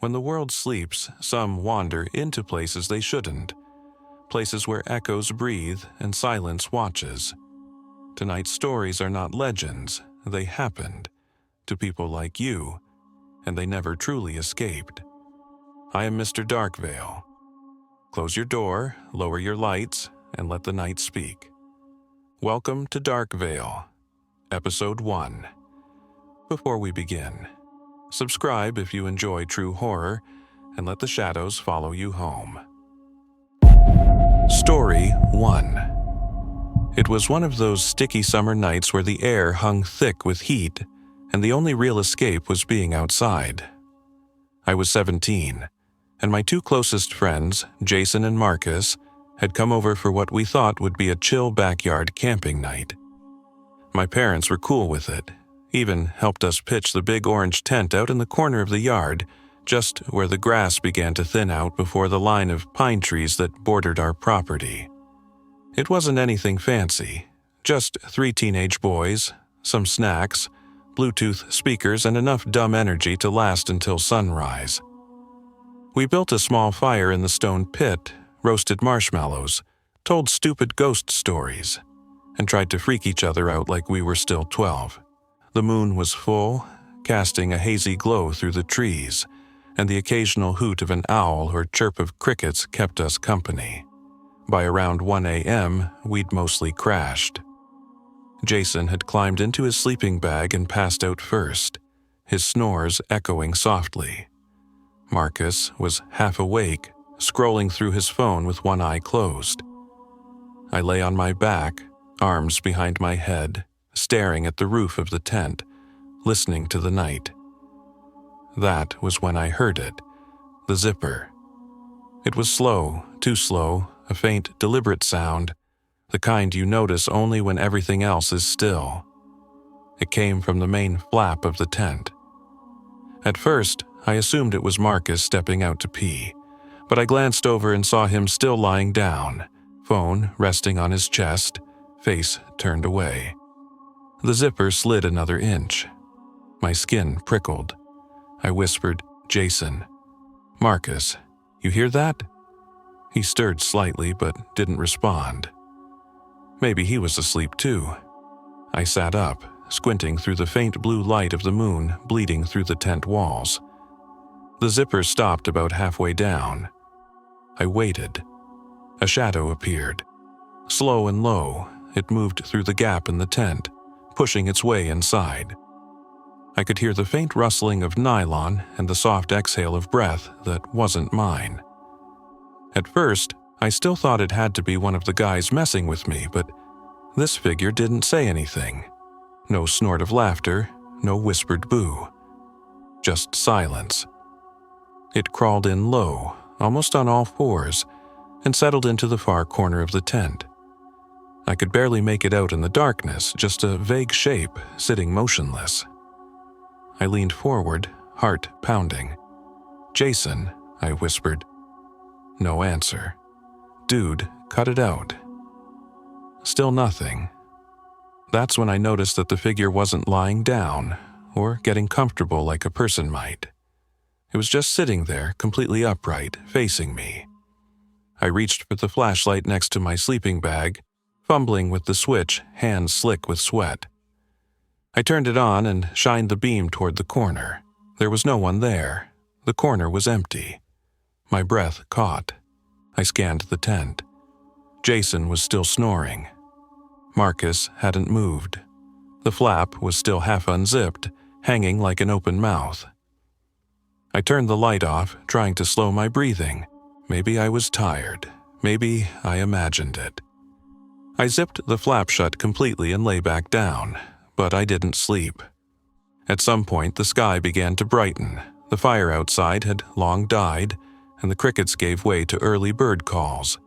When the world sleeps, some wander into places they shouldn't, places where echoes breathe and silence watches. Tonight's stories are not legends, they happened to people like you, and they never truly escaped. I am Mr. Darkveil. Close your door, lower your lights, and let the night speak. Welcome to Darkveil, Episode 1. Before we begin, subscribe if you enjoy true horror, and let the shadows follow you home. Story 1. It was one of those sticky summer nights where the air hung thick with heat, and the only real escape was being outside. I was 17, and my two closest friends, Jason and Marcus, had come over for what we thought would be a chill backyard camping night. My parents were cool with it, even helped us pitch the big orange tent out in the corner of the yard, just where the grass began to thin out before the line of pine trees that bordered our property. It wasn't anything fancy, just 3 teenage boys, some snacks, Bluetooth speakers, and enough dumb energy to last until sunrise. We built a small fire in the stone pit, roasted marshmallows, told stupid ghost stories, and tried to freak each other out like we were still 12. The moon was full, casting a hazy glow through the trees, and the occasional hoot of an owl or chirp of crickets kept us company. By around 1 a.m., we'd mostly crashed. Jason had climbed into his sleeping bag and passed out first, his snores echoing softly. Marcus was half awake, scrolling through his phone with one eye closed. I lay on my back, arms behind my head, staring at the roof of the tent, listening to the night. That was when I heard it, the zipper. It was slow, too slow, a faint, deliberate sound, the kind you notice only when everything else is still. It came from the main flap of the tent. At first, I assumed it was Marcus stepping out to pee, but I glanced over and saw him still lying down, phone resting on his chest, face turned away. The zipper slid another inch. My skin prickled. I whispered, "Jason." "Marcus, you hear that?" He stirred slightly but didn't respond. Maybe he was asleep too. I sat up, squinting through the faint blue light of the moon bleeding through the tent walls. The zipper stopped about halfway down. I waited. A shadow appeared. Slow and low, it moved through the gap in the tent, pushing its way inside. I could hear the faint rustling of nylon and the soft exhale of breath that wasn't mine. At first, I still thought it had to be one of the guys messing with me, but this figure didn't say anything. No snort of laughter, no whispered boo. Just silence. It crawled in low, almost on all fours, and settled into the far corner of the tent. I could barely make it out in the darkness, just a vague shape sitting motionless. I leaned forward, heart pounding. "Jason," I whispered. No answer. "Dude, cut it out." Still nothing. That's when I noticed that the figure wasn't lying down or getting comfortable like a person might. It was just sitting there, completely upright, facing me. I reached for the flashlight next to my sleeping bag, fumbling with the switch, hands slick with sweat. I turned it on and shined the beam toward the corner. There was no one there. The corner was empty. My breath caught. I scanned the tent. Jason was still snoring. Marcus hadn't moved. The flap was still half unzipped, hanging like an open mouth. I turned the light off, trying to slow my breathing. Maybe I was tired. Maybe I imagined it. I zipped the flap shut completely and lay back down, but I didn't sleep. At some point, the sky began to brighten. The fire outside had long died, and the crickets gave way to early bird calls.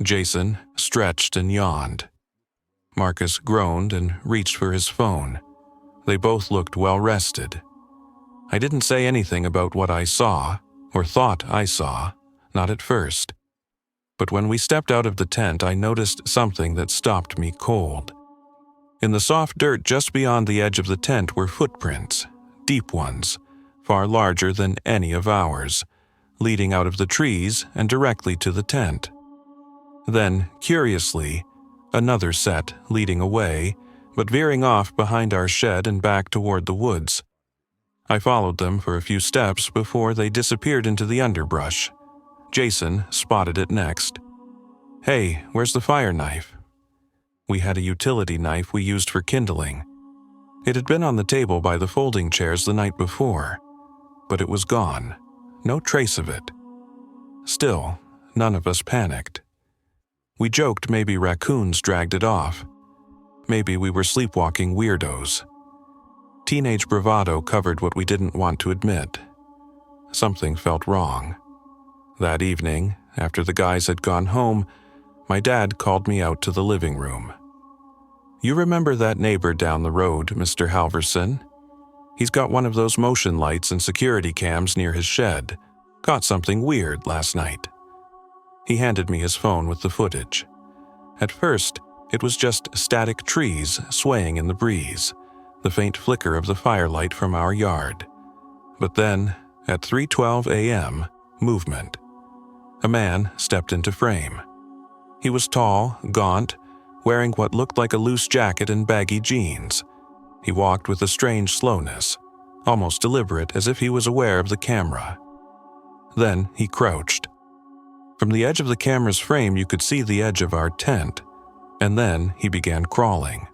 Jason stretched and yawned. Marcus groaned and reached for his phone. They both looked well rested. I didn't say anything about what I saw, or thought I saw, not at first. But when we stepped out of the tent, I noticed something that stopped me cold. In the soft dirt just beyond the edge of the tent were footprints, deep ones, far larger than any of ours, leading out of the trees and directly to the tent. Then, curiously, another set leading away, but veering off behind our shed and back toward the woods. I followed them for a few steps before they disappeared into the underbrush. Jason spotted it next. "Hey, where's the fire knife?" We had a utility knife we used for kindling. It had been on the table by the folding chairs the night before, but it was gone. No trace of it. Still, none of us panicked. We joked maybe raccoons dragged it off. Maybe we were sleepwalking weirdos. Teenage bravado covered what we didn't want to admit. Something felt wrong. That evening, after the guys had gone home, my dad called me out to the living room. "You remember that neighbor down the road, Mr. Halverson? He's got one of those motion lights and security cams near his shed. Caught something weird last night." He handed me his phone with the footage. At first, it was just static trees swaying in the breeze, the faint flicker of the firelight from our yard. But then, at 3:12 a.m., movement. A man stepped into frame. He was tall, gaunt, wearing what looked like a loose jacket and baggy jeans. He walked with a strange slowness, almost deliberate, as if he was aware of the camera. Then he crouched. From the edge of the camera's frame you could see the edge of our tent, and then he began crawling.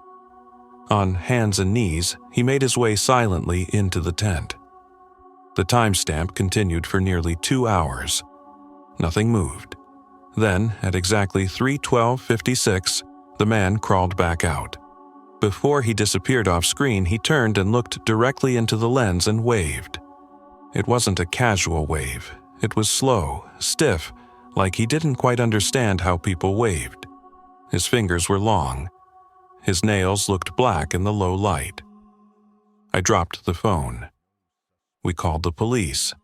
On hands and knees, he made his way silently into the tent. The timestamp continued for nearly 2 hours. Nothing moved. Then, at exactly 3:12:56, the man crawled back out. Before he disappeared off screen, he turned and looked directly into the lens and waved. It wasn't a casual wave. It was slow, stiff, like he didn't quite understand how people waved. His fingers were long. His nails looked black in the low light. I dropped the phone. We called the police.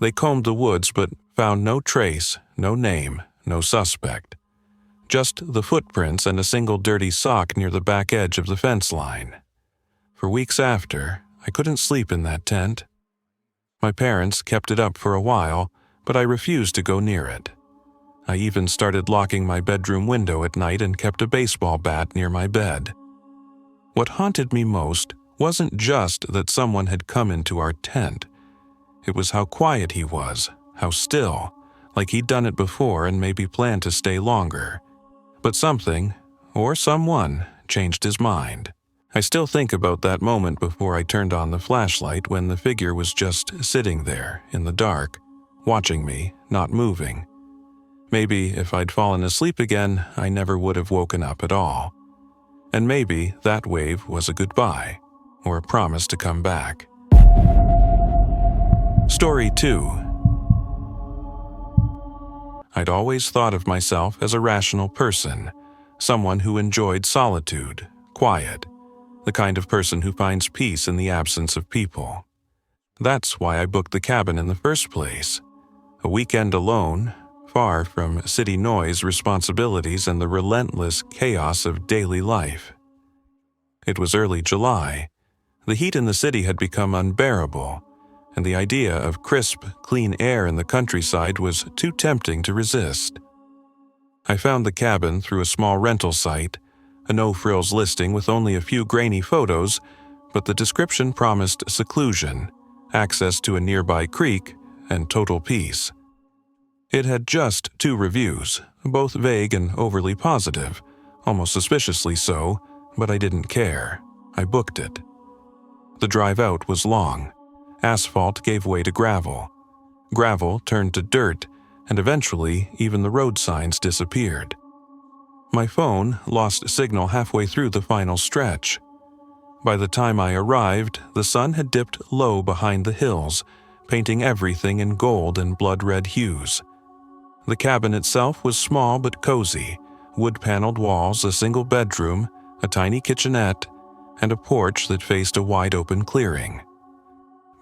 They combed the woods but found no trace, no name, no suspect. Just the footprints and a single dirty sock near the back edge of the fence line. For weeks after, I couldn't sleep in that tent. My parents kept it up for a while, but I refused to go near it. I even started locking my bedroom window at night and kept a baseball bat near my bed. What haunted me most wasn't just that someone had come into our tent. It was how quiet he was, how still, like he'd done it before and maybe planned to stay longer. But something, or someone, changed his mind. I still think about that moment before I turned on the flashlight when the figure was just sitting there, in the dark, watching me, not moving. Maybe if I'd fallen asleep again, I never would have woken up at all. And maybe that wave was a goodbye, or a promise to come back. Story 2. I'd always thought of myself as a rational person, someone who enjoyed solitude, quiet, the kind of person who finds peace in the absence of people. That's why I booked the cabin in the first place. A weekend alone, far from city noise, responsibilities, and the relentless chaos of daily life. It was early July. The heat in the city had become unbearable, and the idea of crisp, clean air in the countryside was too tempting to resist. I found the cabin through a small rental site, a no-frills listing with only a few grainy photos, but the description promised seclusion, access to a nearby creek, and total peace. It had just 2 reviews, both vague and overly positive, almost suspiciously so, but I didn't care. I booked it. The drive out was long. Asphalt gave way to gravel. Gravel turned to dirt, and eventually even the road signs disappeared. My phone lost signal halfway through the final stretch. By the time I arrived, the sun had dipped low behind the hills, painting everything in gold and blood-red hues. The cabin itself was small but cozy, wood-paneled walls, a single bedroom, a tiny kitchenette, and a porch that faced a wide-open clearing.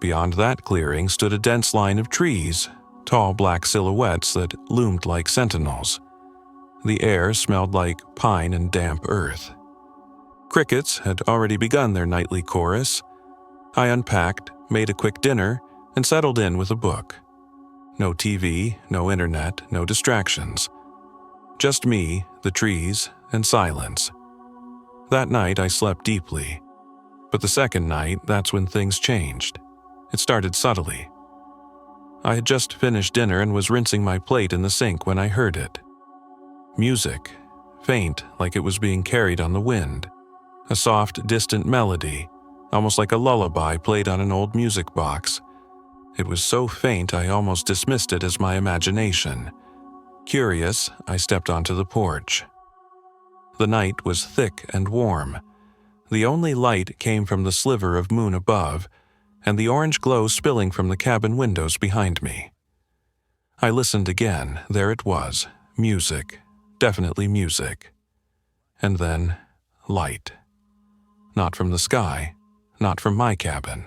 Beyond that clearing stood a dense line of trees, tall black silhouettes that loomed like sentinels. The air smelled like pine and damp earth. Crickets had already begun their nightly chorus. I unpacked, made a quick dinner, and settled in with a book. No TV, no internet, no distractions. Just me, the trees, and silence. That night I slept deeply. But the second night, that's when things changed. It started subtly. I had just finished dinner and was rinsing my plate in the sink when I heard it. Music, faint like it was being carried on the wind. A soft, distant melody, almost like a lullaby played on an old music box. It was so faint I almost dismissed it as my imagination. Curious, I stepped onto the porch. The night was thick and warm. The only light came from the sliver of moon above, and the orange glow spilling from the cabin windows behind me. I listened again. There it was. Music. Definitely music. And then, light. Not from the sky. Not from my cabin.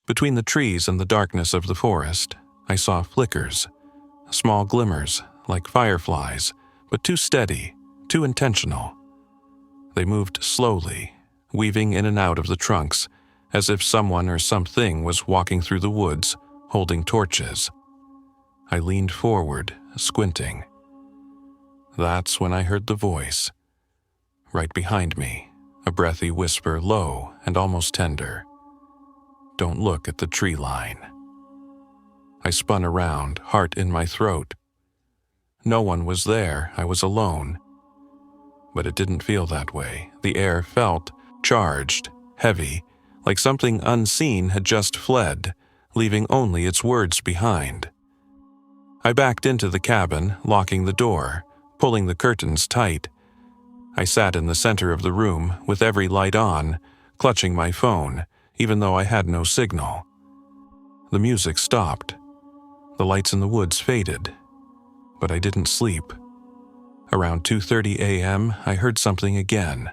Between the trees and the darkness of the forest, I saw flickers. Small glimmers, like fireflies, but too steady, too intentional. They moved slowly, weaving in and out of the trunks, as if someone or something was walking through the woods, holding torches. I leaned forward, squinting. That's when I heard the voice. Right behind me, a breathy whisper, low and almost tender. Don't look at the tree line. I spun around, heart in my throat. No one was there. I was alone. But it didn't feel that way. The air felt charged, heavy, like something unseen had just fled, leaving only its words behind. I backed into the cabin, locking the door, pulling the curtains tight. I sat in the center of the room, with every light on, clutching my phone, even though I had no signal. The music stopped. The lights in the woods faded. But I didn't sleep. Around 2:30 a.m., I heard something again.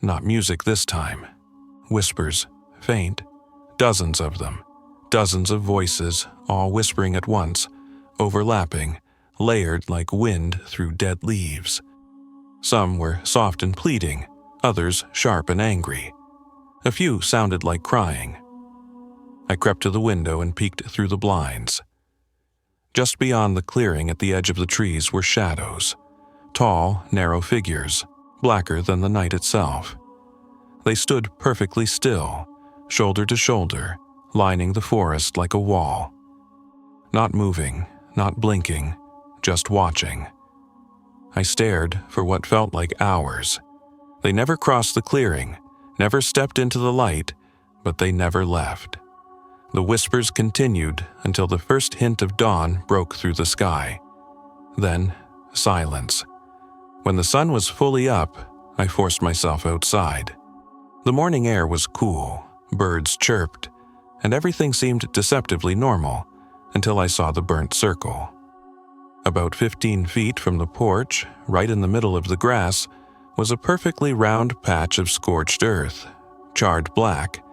Not music this time. Whispers, faint, dozens of them, dozens of voices, all whispering at once, overlapping, layered like wind through dead leaves. Some were soft and pleading, others sharp and angry. A few sounded like crying. I crept to the window and peeked through the blinds. Just beyond the clearing at the edge of the trees were shadows. Tall, narrow figures, blacker than the night itself. They stood perfectly still, shoulder to shoulder, lining the forest like a wall. Not moving, not blinking, just watching. I stared for what felt like hours. They never crossed the clearing, never stepped into the light, but they never left. The whispers continued until the first hint of dawn broke through the sky. Then, silence. When the sun was fully up, I forced myself outside. The morning air was cool, birds chirped, and everything seemed deceptively normal until I saw the burnt circle. About 15 feet from the porch, right in the middle of the grass, was a perfectly round patch of scorched earth, charred black,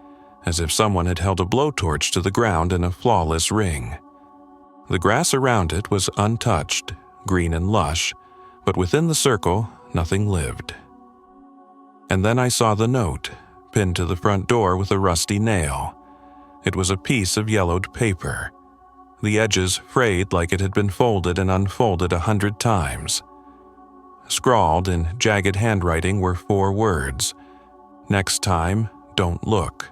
as if someone had held a blowtorch to the ground in a flawless ring. The grass around it was untouched, green and lush, but within the circle, nothing lived. And then I saw the note, pinned to the front door with a rusty nail. It was a piece of yellowed paper. The edges frayed like it had been folded and unfolded 100 times. Scrawled in jagged handwriting were 4 words. Next time, don't look.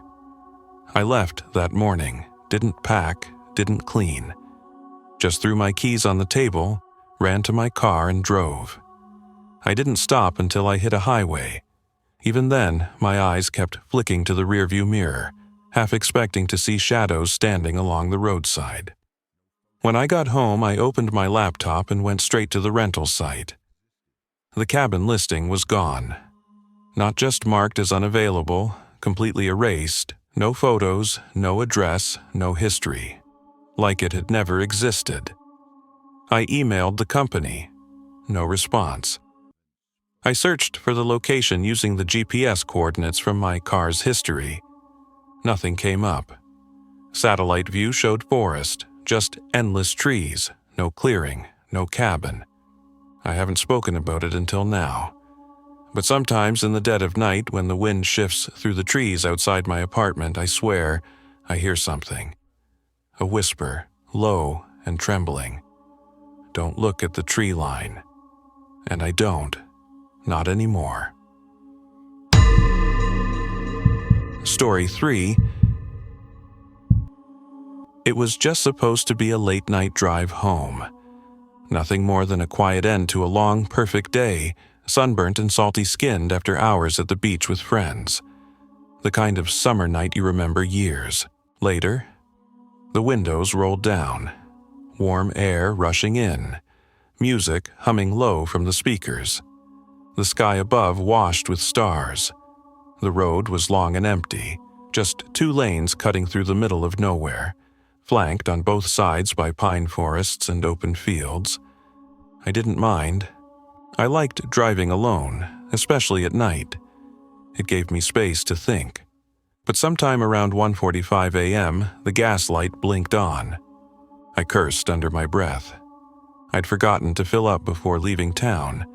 I left that morning, didn't pack, didn't clean. Just threw my keys on the table, ran to my car and drove. I didn't stop until I hit a highway. Even then, my eyes kept flicking to the rearview mirror, half expecting to see shadows standing along the roadside. When I got home, I opened my laptop and went straight to the rental site. The cabin listing was gone. Not just marked as unavailable, completely erased, no photos, no address, no history. Like it had never existed. I emailed the company. No response. I searched for the location using the GPS coordinates from my car's history. Nothing came up. Satellite view showed forest, just endless trees, no clearing, no cabin. I haven't spoken about it until now. But sometimes in the dead of night when the wind shifts through the trees outside my apartment, I swear, I hear something. A whisper, low and trembling. Don't look at the tree line. And I don't. Not anymore. Story 3. It was just supposed to be a late-night drive home. Nothing more than a quiet end to a long, perfect day, sunburnt and salty-skinned after hours at the beach with friends. The kind of summer night you remember years later. The windows rolled down, warm air rushing in, music humming low from the speakers. The sky above washed with stars. The road was long and empty, just 2 lanes cutting through the middle of nowhere, flanked on both sides by pine forests and open fields. I didn't mind. I liked driving alone, especially at night. It gave me space to think. But sometime around 1:45 a.m., the gas light blinked on. I cursed under my breath. I'd forgotten to fill up before leaving town,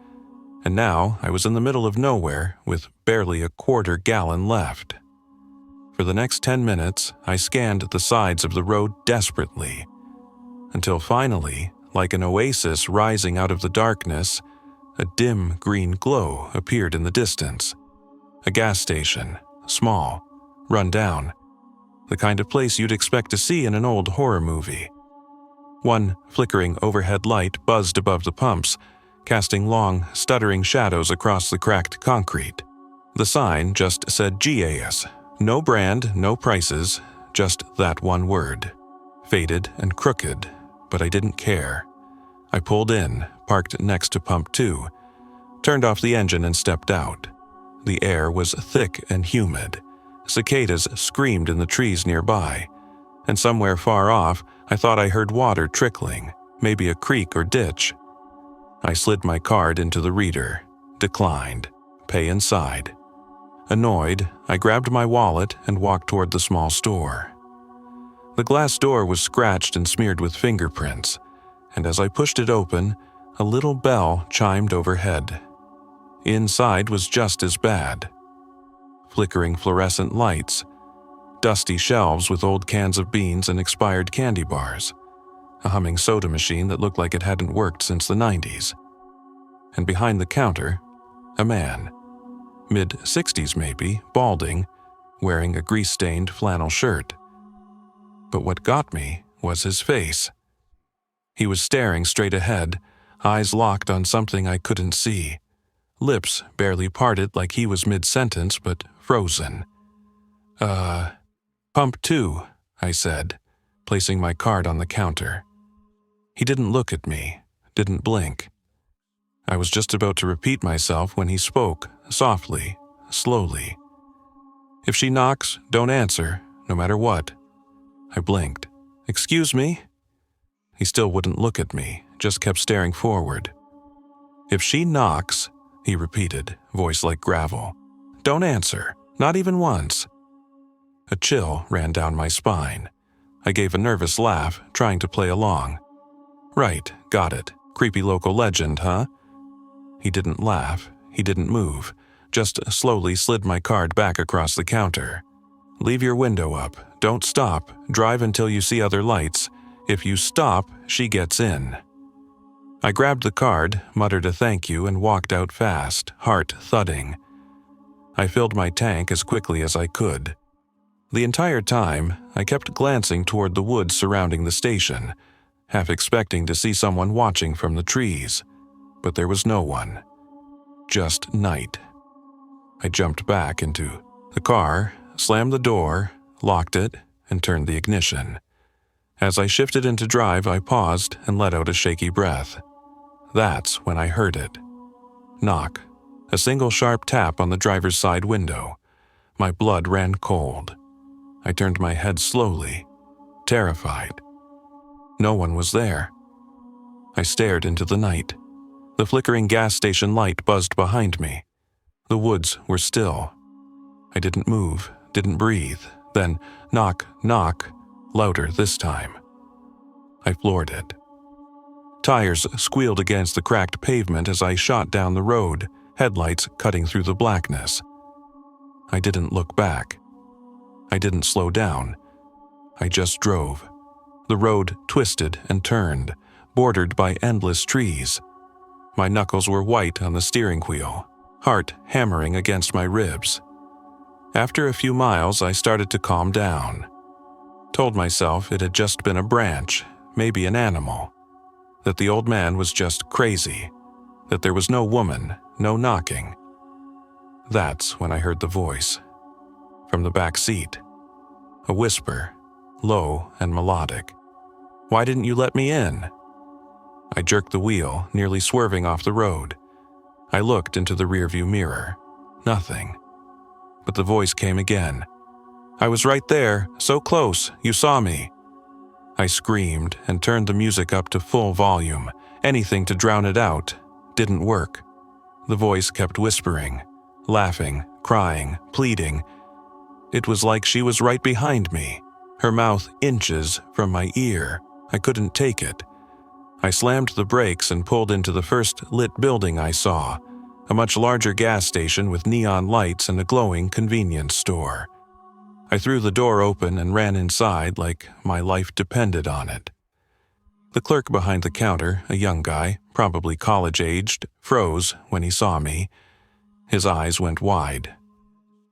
and now I was in the middle of nowhere with barely a quarter gallon left. For the next 10 minutes, I scanned the sides of the road desperately, until finally, like an oasis rising out of the darkness, a dim green glow appeared in the distance. A gas station, small, run down, the kind of place you'd expect to see in an old horror movie. One flickering overhead light buzzed above the pumps, casting long, stuttering shadows across the cracked concrete. The sign just said GAS. No brand, no prices, just that one word. Faded and crooked, but I didn't care. I pulled in, parked next to pump 2, turned off the engine and stepped out. The air was thick and humid. Cicadas screamed in the trees nearby, and somewhere far off, I thought I heard water trickling, maybe a creek or ditch. I slid my card into the reader, declined, pay inside. Annoyed, I grabbed my wallet and walked toward the small store. The glass door was scratched and smeared with fingerprints, and as I pushed it open, a little bell chimed overhead. Inside was just as bad. Flickering fluorescent lights, dusty shelves with old cans of beans and expired candy bars, a humming soda machine that looked like it hadn't worked since the 90s. And behind the counter, a man, mid-60s maybe, balding, wearing a grease-stained flannel shirt. But what got me was his face. He was staring straight ahead, eyes locked on something I couldn't see, lips barely parted like he was mid-sentence but frozen. Pump 2, I said, placing my card on the counter. He didn't look at me, didn't blink. I was just about to repeat myself when he spoke, softly, slowly. If she knocks, don't answer, no matter what. I blinked. Excuse me? He still wouldn't look at me, just kept staring forward. If she knocks, he repeated, voice like gravel. Don't answer, not even once. A chill ran down my spine. I gave a nervous laugh, trying to play along. Right, got it. Creepy local legend, huh? He didn't laugh, he didn't move, just slowly slid my card back across the counter. Leave your window up, don't stop, drive until you see other lights. If you stop, she gets in. I grabbed the card, muttered a thank you, and walked out fast, heart thudding. I filled my tank as quickly as I could. The entire time, I kept glancing toward the woods surrounding the station, half expecting to see someone watching from the trees, but there was no one. Just night. I jumped back into the car, slammed the door, locked it, and turned the ignition. As I shifted into drive, I paused and let out a shaky breath. That's when I heard it. Knock. A single sharp tap on the driver's side window. My blood ran cold. I turned my head slowly, terrified. No one was there. I stared into the night. The flickering gas station light buzzed behind me. The woods were still. I didn't move, didn't breathe. Then, knock, knock, louder this time. I floored it. Tires squealed against the cracked pavement as I shot down the road, headlights cutting through the blackness. I didn't look back. I didn't slow down. I just drove. The road twisted and turned, bordered by endless trees. My knuckles were white on the steering wheel, heart hammering against my ribs. After a few miles, I started to calm down. Told myself it had just been a branch, maybe an animal. That the old man was just crazy. That there was no woman, no knocking. That's when I heard the voice. From the back seat. A whisper, low and melodic. "Why didn't you let me in?" I jerked the wheel, nearly swerving off the road. I looked into the rearview mirror. Nothing. But the voice came again. "I was right there, so close, you saw me." I screamed and turned the music up to full volume. Anything to drown it out. Didn't work. The voice kept whispering, laughing, crying, pleading. It was like she was right behind me, her mouth inches from my ear. I couldn't take it. I slammed the brakes and pulled into the first lit building I saw, a much larger gas station with neon lights and a glowing convenience store. I threw the door open and ran inside like my life depended on it. The clerk behind the counter, a young guy, probably college-aged, froze when he saw me. His eyes went wide.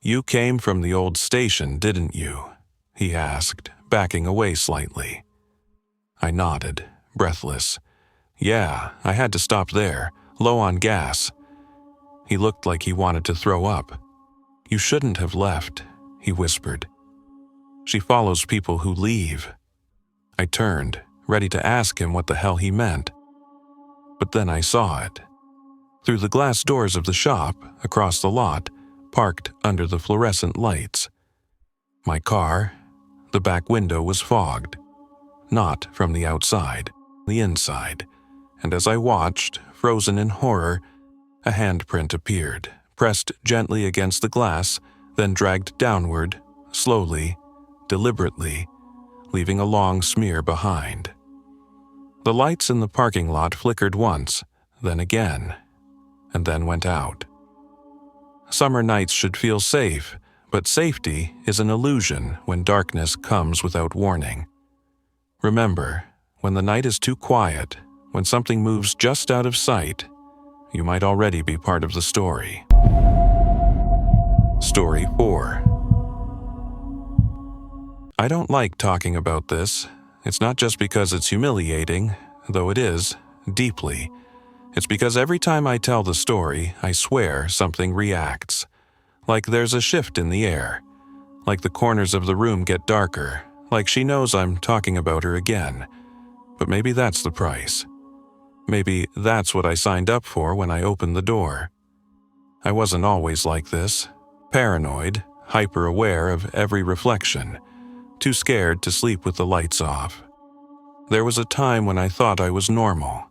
"You came from the old station, didn't you?" he asked, backing away slightly. I nodded, breathless. "Yeah, I had to stop there, low on gas." He looked like he wanted to throw up. "You shouldn't have left," he whispered. "She follows people who leave." I turned, ready to ask him what the hell he meant. But then I saw it. Through the glass doors of the shop, across the lot, parked under the fluorescent lights. My car, the back window was fogged. Not from the outside, the inside. And as I watched, frozen in horror, a handprint appeared, pressed gently against the glass, then dragged downward, slowly, deliberately, leaving a long smear behind. The lights in the parking lot flickered once, then again, and then went out. Summer nights should feel safe, but safety is an illusion when darkness comes without warning. Remember, when the night is too quiet, when something moves just out of sight, you might already be part of the story. Story 4. I don't like talking about this. It's not just because it's humiliating, though it is, deeply. It's because every time I tell the story, I swear something reacts. Like there's a shift in the air. Like the corners of the room get darker. Like she knows I'm talking about her again. But maybe that's the price. Maybe that's what I signed up for when I opened the door. I wasn't always like this. Paranoid, hyper-aware of every reflection. Too scared to sleep with the lights off. There was a time when I thought I was normal.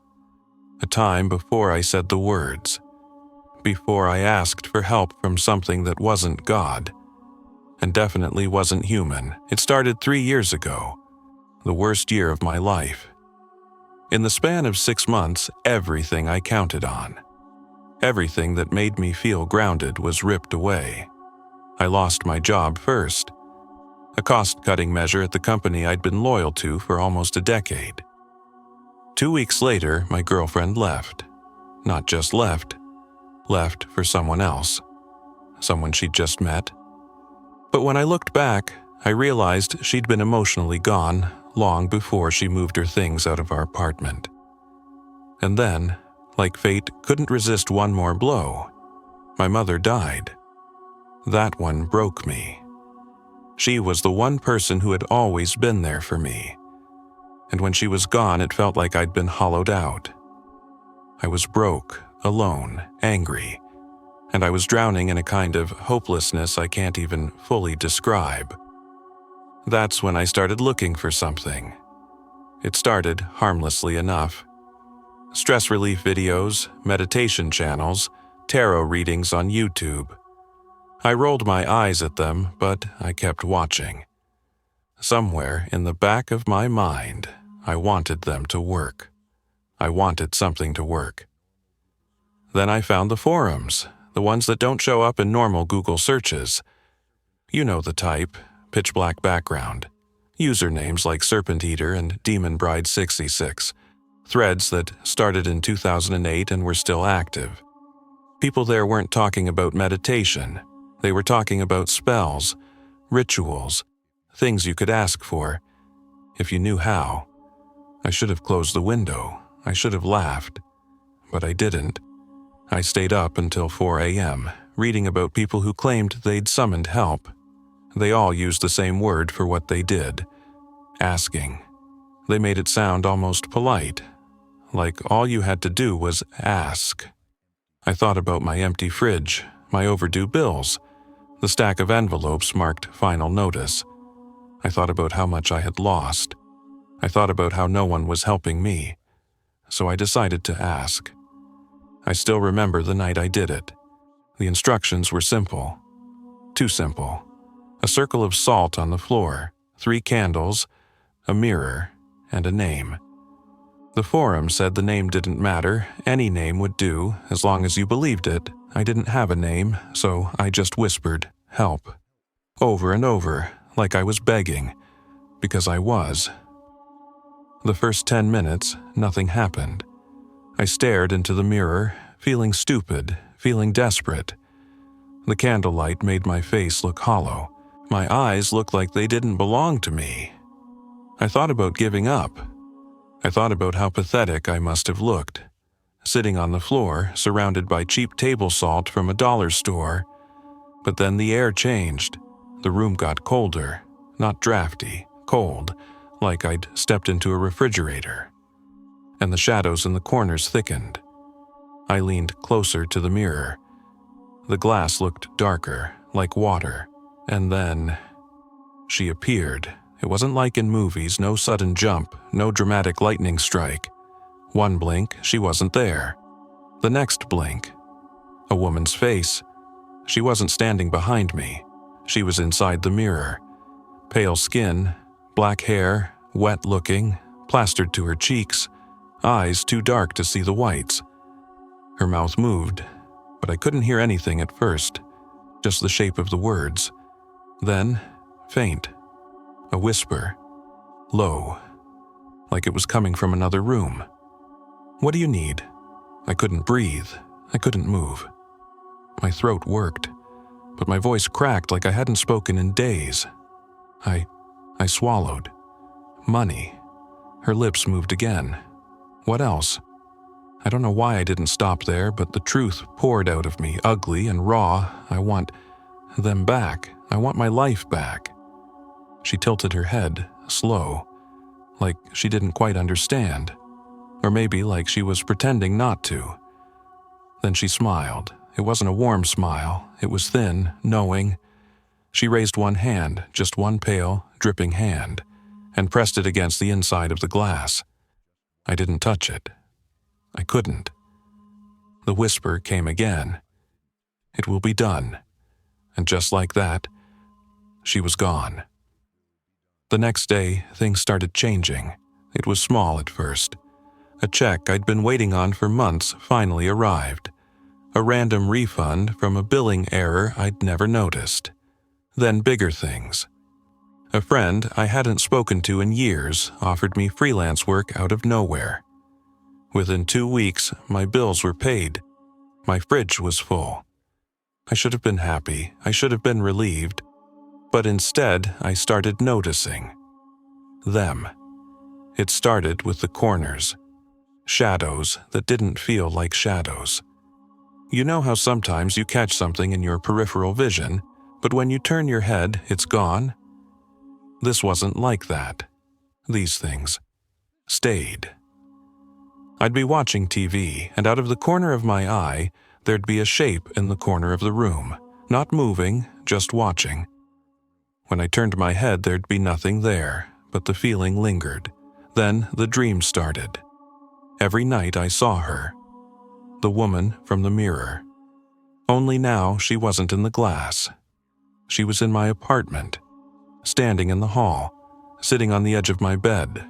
A time before I said the words. Before I asked for help from something that wasn't God. And definitely wasn't human. It started 3 years ago. The worst year of my life. In the span of 6 months, everything I counted on. Everything that made me feel grounded was ripped away. I lost my job first. A cost-cutting measure at the company I'd been loyal to for almost a decade. 2 weeks later, my girlfriend left. Not just left for someone else. Someone she'd just met. But when I looked back, I realized she'd been emotionally gone long before she moved her things out of our apartment. And then, like fate couldn't resist one more blow, my mother died. That one broke me. She was the one person who had always been there for me. And when she was gone, it felt like I'd been hollowed out. I was broke, alone, angry, and I was drowning in a kind of hopelessness I can't even fully describe. That's when I started looking for something. It started harmlessly enough. Stress relief videos, meditation channels, tarot readings on YouTube. I rolled my eyes at them, but I kept watching. Somewhere in the back of my mind, I wanted them to work. I wanted something to work. Then I found the forums, the ones that don't show up in normal Google searches. You know the type, pitch black background. Usernames like Serpent Eater and Demon Bride 66. Threads that started in 2008 and were still active. People there weren't talking about meditation. They were talking about spells, rituals, things you could ask for, if you knew how. I should have closed the window. I should have laughed. But I didn't. I stayed up until 4 a.m., reading about people who claimed they'd summoned help. They all used the same word for what they did. Asking. They made it sound almost polite, like all you had to do was ask. I thought about my empty fridge, my overdue bills, the stack of envelopes marked final notice. I thought about how much I had lost. I thought about how no one was helping me. So I decided to ask. I still remember the night I did it. The instructions were simple. Too simple. A circle of salt on the floor, 3 candles, a mirror, and a name. The forum said the name didn't matter, any name would do, as long as you believed it. I didn't have a name, so I just whispered, "Help." Over and over, like I was begging, because I was. The first 10 minutes, nothing happened. I stared into the mirror, feeling stupid, feeling desperate. The candlelight made my face look hollow. My eyes looked like they didn't belong to me. I thought about giving up. I thought about how pathetic I must have looked, sitting on the floor, surrounded by cheap table salt from a dollar store. But then the air changed. The room got colder, not drafty, cold, like I'd stepped into a refrigerator. And the shadows in the corners thickened. I leaned closer to the mirror. The glass looked darker, like water. And then she appeared. It wasn't like in movies, no sudden jump, no dramatic lightning strike. One blink, she wasn't there. The next blink, a woman's face. She wasn't standing behind me. She was inside the mirror. Pale skin, black hair, wet-looking, plastered to her cheeks, eyes too dark to see the whites. Her mouth moved, but I couldn't hear anything at first, just the shape of the words. Then, faint. A whisper, low, like it was coming from another room. "What do you need?" I couldn't breathe. I couldn't move. My throat worked, but my voice cracked like I hadn't spoken in days. I swallowed. Money. Her lips moved again. What else? I don't know why I didn't stop there, but the truth poured out of me, ugly and raw. I want them back. I want my life back. She tilted her head, slow, like she didn't quite understand, or maybe like she was pretending not to. Then she smiled. It wasn't a warm smile. It was thin, knowing. She raised one hand, just one pale, dripping hand, and pressed it against the inside of the glass. I didn't touch it. I couldn't. The whisper came again. "It will be done." And just like that, she was gone. The next day, things started changing. It was small at first. A check I'd been waiting on for months finally arrived. A random refund from a billing error I'd never noticed. Then bigger things. A friend I hadn't spoken to in years offered me freelance work out of nowhere. Within 2 weeks, my bills were paid. My fridge was full. I should have been happy. I should have been relieved. But instead, I started noticing them. It started with the corners. Shadows that didn't feel like shadows. You know how sometimes you catch something in your peripheral vision, but when you turn your head, it's gone? This wasn't like that. These things stayed. I'd be watching TV, and out of the corner of my eye, there'd be a shape in the corner of the room, not moving, just watching. When I turned my head, there'd be nothing there, but the feeling lingered. Then the dream started. Every night I saw her. The woman from the mirror. Only now she wasn't in the glass. She was in my apartment, standing in the hall, sitting on the edge of my bed.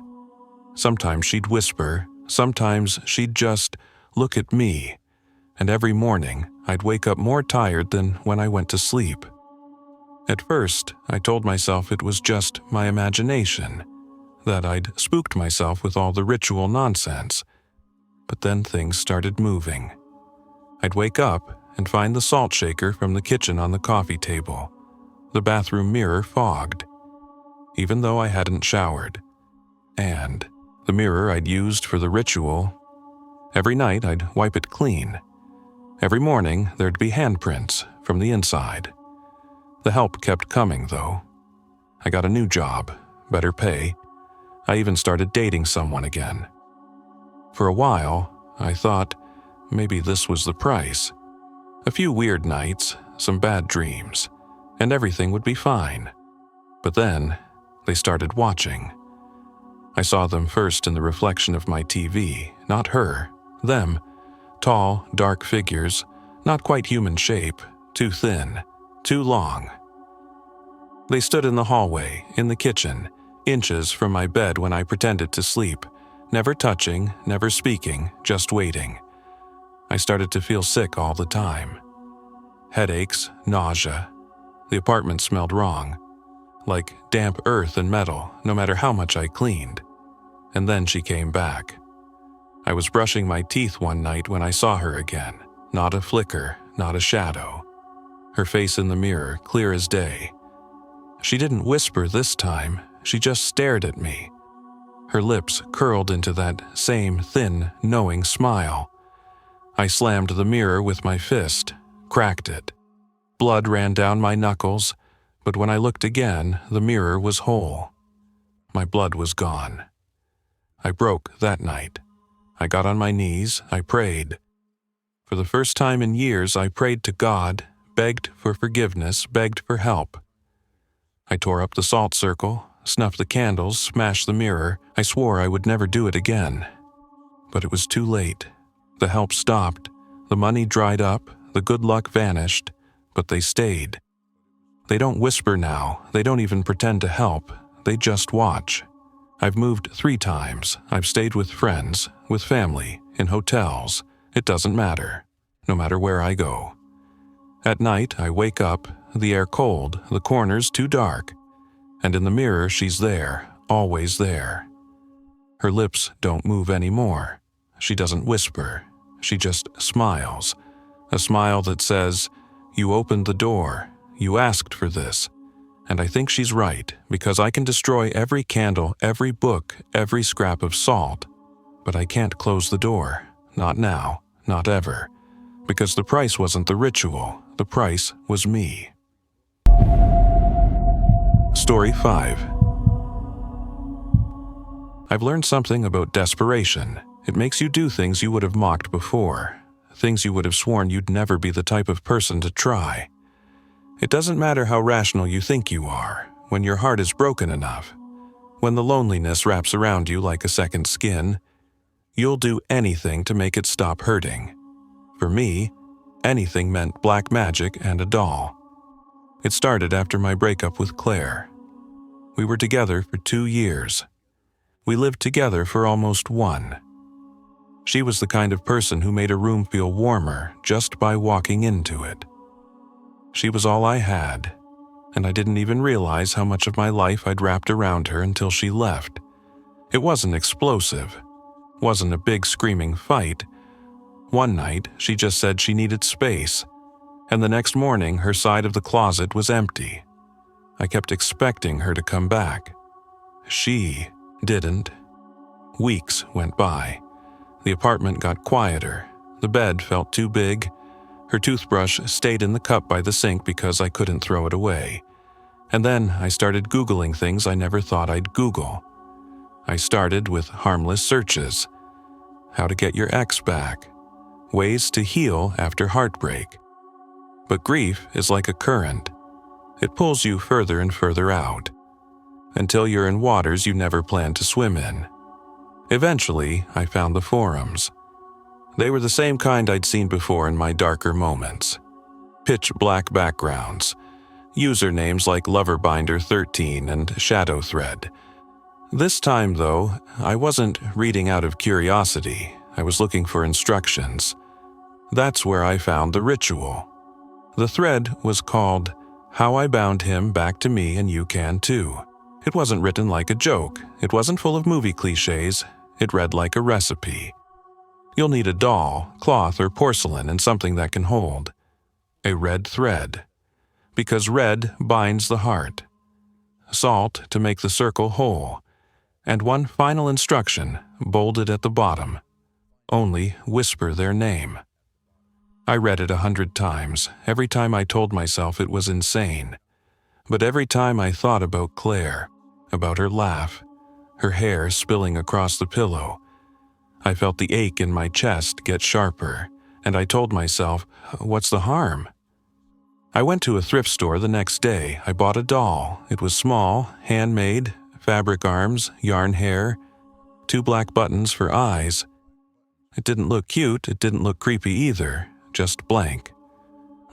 Sometimes she'd whisper, sometimes she'd just look at me, and every morning I'd wake up more tired than when I went to sleep. At first, I told myself it was just my imagination, that I'd spooked myself with all the ritual nonsense. But then things started moving. I'd wake up and find the salt shaker from the kitchen on the coffee table, the bathroom mirror fogged, even though I hadn't showered, and the mirror I'd used for the ritual. Every night I'd wipe it clean. Every morning there'd be handprints from the inside. The help kept coming, though. I got a new job, better pay. I even started dating someone again. For a while, I thought maybe this was the price. A few weird nights, some bad dreams, and everything would be fine. But then, they started watching. I saw them first in the reflection of my TV, not her, them. Tall, dark figures, not quite human shape, too thin, too long. They stood in the hallway, in the kitchen, inches from my bed when I pretended to sleep, never touching, never speaking, just waiting. I started to feel sick all the time. Headaches, nausea. The apartment smelled wrong, like damp earth and metal, no matter how much I cleaned. And then she came back. I was brushing my teeth one night when I saw her again. Not a flicker, not a shadow. Her face in the mirror, clear as day. She didn't whisper this time, she just stared at me. Her lips curled into that same thin, knowing smile. I slammed the mirror with my fist, cracked it. Blood ran down my knuckles, but when I looked again, the mirror was whole. My blood was gone. I broke that night. I got on my knees, I prayed. For the first time in years, I prayed to God, begged for forgiveness, begged for help. I tore up the salt circle, snuffed the candles, smashed the mirror. I swore I would never do it again. But it was too late. The help stopped, the money dried up, the good luck vanished, but they stayed. They don't whisper now, they don't even pretend to help, they just watch. I've moved 3 times. I've stayed with friends, with family, in hotels. It doesn't matter, no matter where I go. At night, I wake up, the air cold, the corners too dark, and in the mirror she's there, always there. Her lips don't move anymore. She doesn't whisper. She just smiles. A smile that says, "You opened the door. You asked for this." And I think she's right, because I can destroy every candle, every book, every scrap of salt. But I can't close the door. Not now, not ever. Because the price wasn't the ritual. The price was me. Story 5. I've learned something about desperation. It makes you do things you would have mocked before. Things you would have sworn you'd never be the type of person to try. It doesn't matter how rational you think you are, when your heart is broken enough, when the loneliness wraps around you like a second skin, you'll do anything to make it stop hurting. For me, anything meant black magic and a doll. It started after my breakup with Claire. We were together for 2 years. We lived together for almost 1. She was the kind of person who made a room feel warmer just by walking into it. She was all I had, and I didn't even realize how much of my life I'd wrapped around her until she left. It wasn't explosive, wasn't a big screaming fight. One night, she just said she needed space, and the next morning her side of the closet was empty. I kept expecting her to come back. She didn't. Weeks went by. The apartment got quieter. The bed felt too big. Her toothbrush stayed in the cup by the sink because I couldn't throw it away. And then I started Googling things I never thought I'd Google. I started with harmless searches. How to get your ex back. Ways to heal after heartbreak. But grief is like a current. It pulls you further and further out, until you're in waters you never planned to swim in. Eventually, I found the forums. They were the same kind I'd seen before in my darker moments. Pitch black backgrounds, usernames like Loverbinder13 and Shadowthread. This time, though, I wasn't reading out of curiosity. I was looking for instructions. That's where I found the ritual. The thread was called How I Bound Him Back to Me and You Can Too. It wasn't written like a joke. It wasn't full of movie cliches. It read like a recipe. You'll need a doll, cloth, or porcelain, and something that can hold. A red thread, because red binds the heart. Salt to make the circle whole. And one final instruction, bolded at the bottom. Only whisper their name. I read it 100 times, every time I told myself it was insane. But every time I thought about Claire, about her laugh, her hair spilling across the pillow, I felt the ache in my chest get sharper, and I told myself, what's the harm? I went to a thrift store the next day. I bought a doll. It was small, handmade, fabric arms, yarn hair, 2 black buttons for eyes. It didn't look cute, it didn't look creepy either, just blank,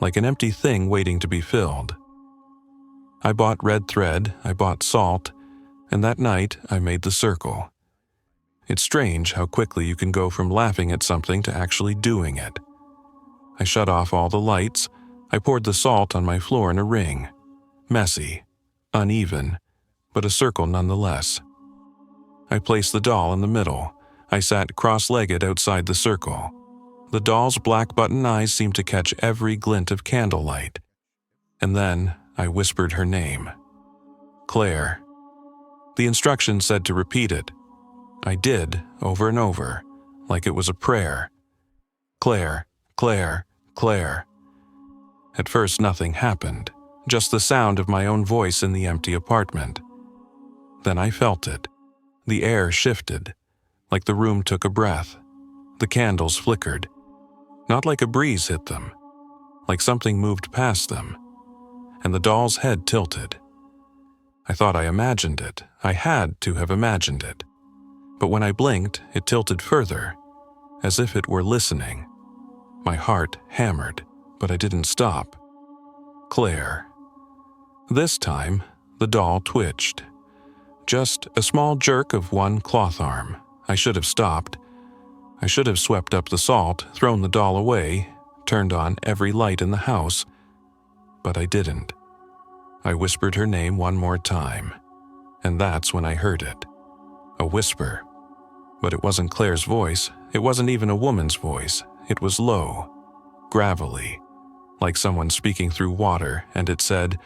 like an empty thing waiting to be filled. I bought red thread, I bought salt, and that night I made the circle. It's strange how quickly you can go from laughing at something to actually doing it. I shut off all the lights. I poured the salt on my floor in a ring. Messy, uneven, but a circle nonetheless. I placed the doll in the middle. I sat cross-legged outside the circle. The doll's black button eyes seemed to catch every glint of candlelight. And then I whispered her name. Claire. The instructions said to repeat it. I did, over and over, like it was a prayer. Claire, Claire, Claire. At first nothing happened, just the sound of my own voice in the empty apartment. Then I felt it. The air shifted, like the room took a breath. The candles flickered. Not like a breeze hit them, like something moved past them, and the doll's head tilted. I thought I imagined it. I had to have imagined it. But when I blinked, it tilted further, as if it were listening. My heart hammered, but I didn't stop. Claire. This time, the doll twitched. Just a small jerk of one cloth arm. I should have stopped. I should have swept up the salt, thrown the doll away, turned on every light in the house. But I didn't. I whispered her name one more time, and that's when I heard it. A whisper. But it wasn't Claire's voice. It wasn't even a woman's voice. It was low, gravelly, like someone speaking through water, and it said,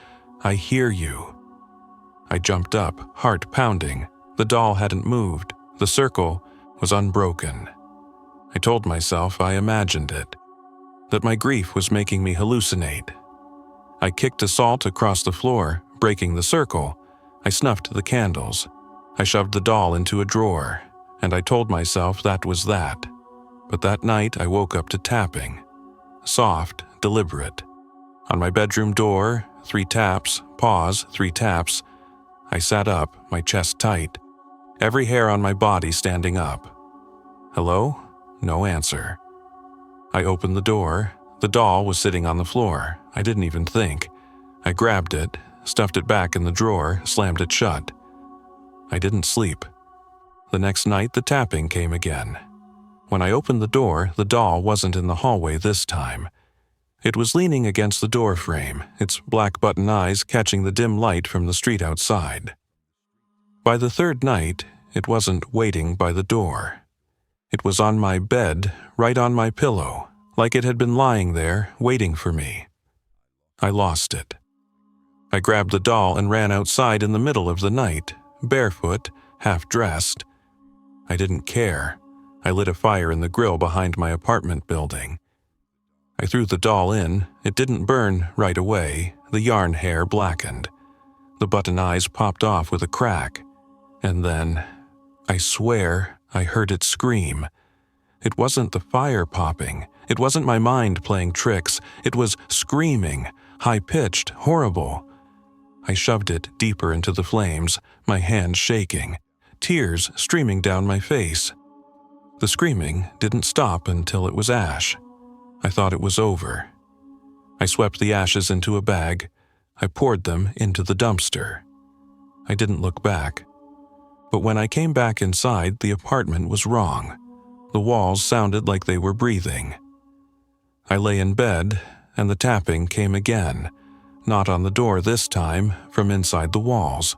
I hear you. I jumped up, heart pounding. The doll hadn't moved. The circle was unbroken. I told myself I imagined it, that my grief was making me hallucinate. I kicked the salt across the floor, breaking the circle. I snuffed the candles. I shoved the doll into a drawer, and I told myself that was that. But that night I woke up to tapping. Soft, deliberate. On my bedroom door, 3 taps, pause, 3 taps. I sat up, my chest tight, every hair on my body standing up. Hello? No answer. I opened the door. The doll was sitting on the floor. I didn't even think. I grabbed it, stuffed it back in the drawer, slammed it shut. I didn't sleep. The next night, the tapping came again. When I opened the door, the doll wasn't in the hallway this time. It was leaning against the door frame, its black button eyes catching the dim light from the street outside. By the 3rd night, it wasn't waiting by the door. It was on my bed, right on my pillow, like it had been lying there, waiting for me. I lost it. I grabbed the doll and ran outside in the middle of the night, barefoot, half-dressed. I didn't care. I lit a fire in the grill behind my apartment building. I threw the doll in. It didn't burn right away. The yarn hair blackened. The button eyes popped off with a crack. And then, I swear, I heard it scream. It wasn't the fire popping. It wasn't my mind playing tricks. It was screaming, high-pitched, horrible. I shoved it deeper into the flames, my hands shaking, tears streaming down my face. The screaming didn't stop until it was ash. I thought it was over. I swept the ashes into a bag. I poured them into the dumpster. I didn't look back. But when I came back inside, the apartment was wrong. The walls sounded like they were breathing. I lay in bed, and the tapping came again, Not on the door this time, from inside the walls.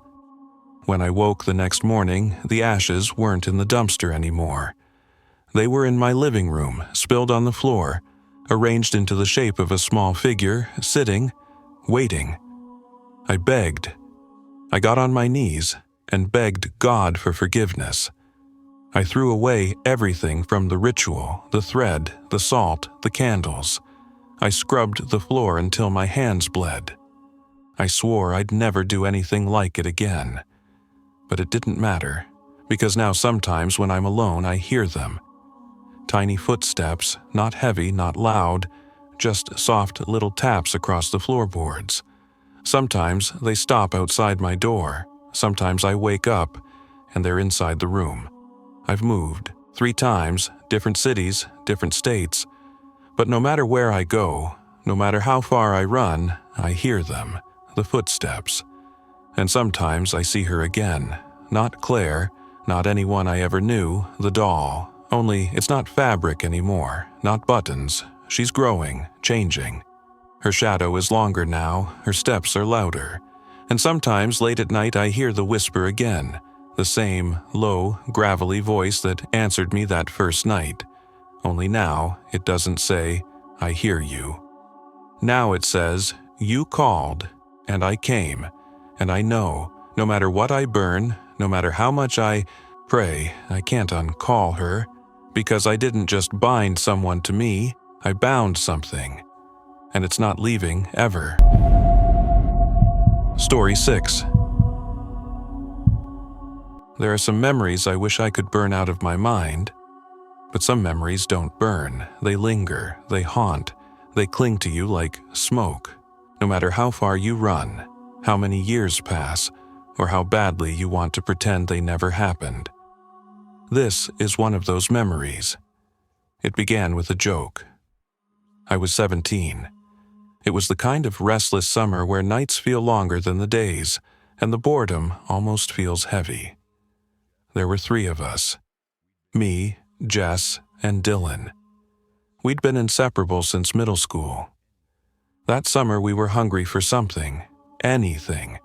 When I woke the next morning, the ashes weren't in the dumpster anymore. They were in my living room, spilled on the floor, arranged into the shape of a small figure, sitting, waiting. I begged. I got on my knees and begged God for forgiveness. I threw away everything from the ritual, the thread, the salt, the candles. I scrubbed the floor until my hands bled. I swore I'd never do anything like it again. But it didn't matter, because now sometimes when I'm alone I hear them. Tiny footsteps, not heavy, not loud, just soft little taps across the floorboards. Sometimes they stop outside my door. Sometimes I wake up and they're inside the room. I've moved 3 times, different cities, different states. But no matter where I go, no matter how far I run, I hear them, the footsteps. And sometimes I see her again. Not Claire, not anyone I ever knew, the doll. Only it's not fabric anymore, not buttons. She's growing, changing. Her shadow is longer now, her steps are louder. And sometimes late at night I hear the whisper again, the same low, gravelly voice that answered me that first night. Only now it doesn't say, "I hear you." Now it says, "You called, and I came, and I know, no matter what I burn, no matter how much I pray, I can't uncall her, because I didn't just bind someone to me, I bound something, and it's not leaving ever." Story 6. There are some memories I wish I could burn out of my mind, but some memories don't burn. They linger, they haunt, they cling to you like smoke, no matter how far you run, how many years pass, or how badly you want to pretend they never happened. This is one of those memories. It began with a joke. I was 17. It was the kind of restless summer where nights feel longer than the days, and the boredom almost feels heavy. There were 3 of us. Me, Jess, and Dylan. We'd been inseparable since middle school. That summer we were hungry for something, anything,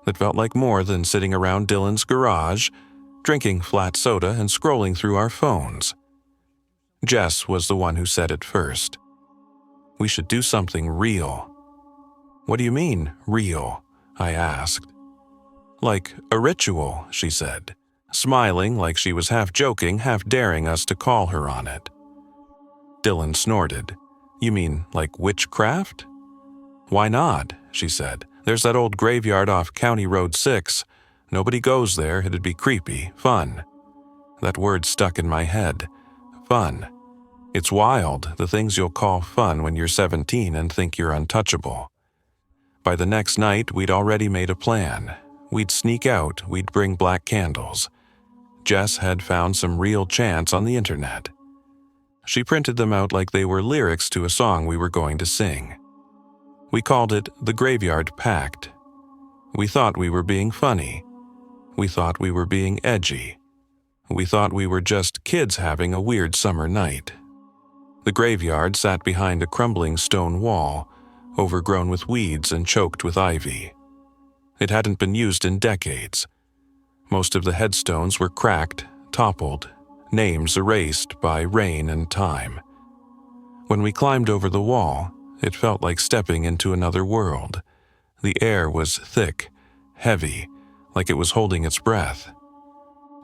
that felt like more than sitting around Dylan's garage, drinking flat soda and scrolling through our phones. Jess was the one who said it first. We should do something real. What do you mean, real? I asked. Like a ritual, she said, smiling like she was half joking, half daring us to call her on it. Dylan snorted. You mean like witchcraft? Why not? She said. There's that old graveyard off County Road 6. Nobody goes there, it'd be creepy, fun. That word stuck in my head. Fun. It's wild, the things you'll call fun when you're 17 and think you're untouchable. By the next night, we'd already made a plan. We'd sneak out, we'd bring black candles. Jess had found some real chants on the internet. She printed them out like they were lyrics to a song we were going to sing. We called it the Graveyard Pact. We thought we were being funny. We thought we were being edgy. We thought we were just kids having a weird summer night. The graveyard sat behind a crumbling stone wall, overgrown with weeds and choked with ivy. It hadn't been used in decades. Most of the headstones were cracked, toppled, names erased by rain and time. When we climbed over the wall, it felt like stepping into another world. The air was thick, heavy, like it was holding its breath.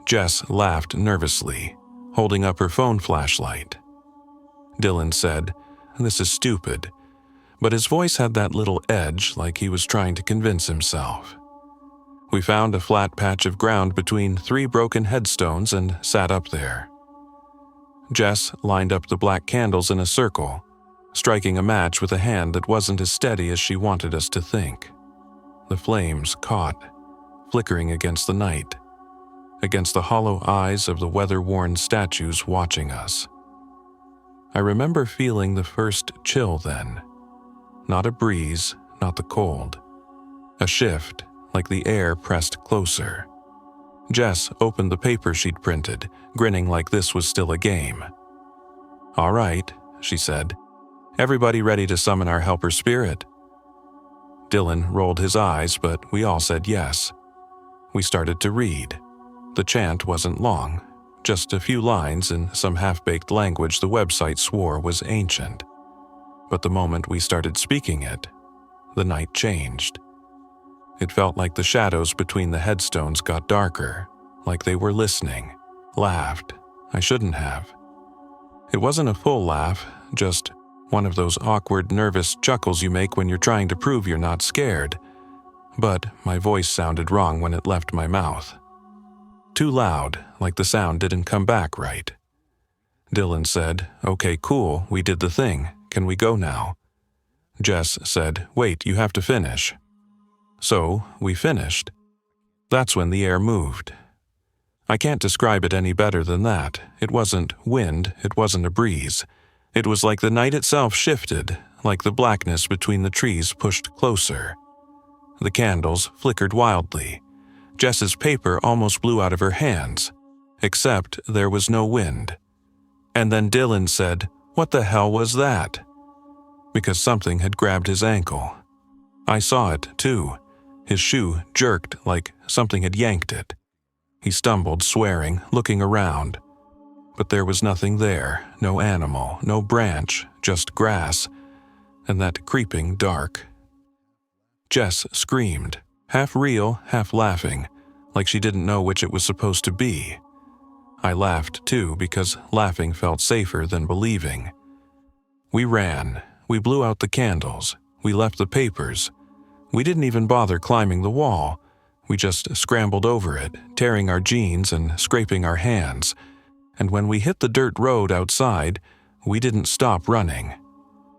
Jess laughed nervously, holding up her phone flashlight. Dylan said, "This is stupid," but his voice had that little edge like he was trying to convince himself. We found a flat patch of ground between 3 broken headstones and sat up there. Jess lined up the black candles in a circle, striking a match with a hand that wasn't as steady as she wanted us to think. The flames caught, flickering against the night, against the hollow eyes of the weather-worn statues watching us. I remember feeling the first chill then. Not a breeze, not the cold. A shift, like the air pressed closer. Jess opened the paper she'd printed, grinning like this was still a game. "All right," she said. "Everybody ready to summon our helper spirit?" Dylan rolled his eyes, but we all said yes. We started to read. The chant wasn't long, just a few lines in some half-baked language the website swore was ancient. But the moment we started speaking it, the night changed. It felt like the shadows between the headstones got darker, like they were listening, laughed. I shouldn't have. It wasn't a full laugh, just one of those awkward, nervous chuckles you make when you're trying to prove you're not scared. But my voice sounded wrong when it left my mouth. Too loud, like the sound didn't come back right. Dylan said, "Okay, cool, we did the thing. Can we go now?" Jess said, "Wait, you have to finish." So, we finished. That's when the air moved. I can't describe it any better than that. It wasn't wind, it wasn't a breeze. It was like the night itself shifted, like the blackness between the trees pushed closer. The candles flickered wildly. Jess's paper almost blew out of her hands, except there was no wind. And then Dylan said, "What the hell was that?" Because something had grabbed his ankle. I saw it, too. His shoe jerked like something had yanked it. He stumbled, swearing, looking around. But there was nothing there, no animal, no branch, just grass, and that creeping dark. Jess screamed, half real, half laughing, like she didn't know which it was supposed to be. I laughed, too, because laughing felt safer than believing. We ran. We blew out the candles. We left the papers. We didn't even bother climbing the wall. We just scrambled over it, tearing our jeans and scraping our hands. And when we hit the dirt road outside, we didn't stop running.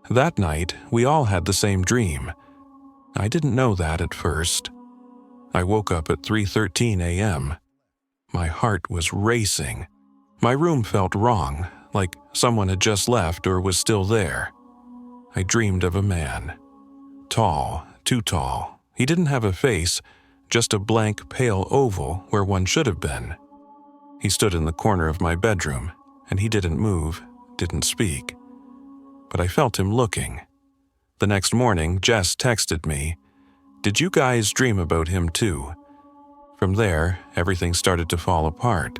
That night, we all had the same dream. I didn't know that at first. I woke up at 3:13 a.m. My heart was racing. My room felt wrong, like someone had just left or was still there. I dreamed of a man. Tall, too tall. He didn't have a face, just a blank, pale oval where one should have been. He stood in the corner of my bedroom, and he didn't move, didn't speak. But I felt him looking. The next morning, Jess texted me, "Did you guys dream about him too?" From there, everything started to fall apart.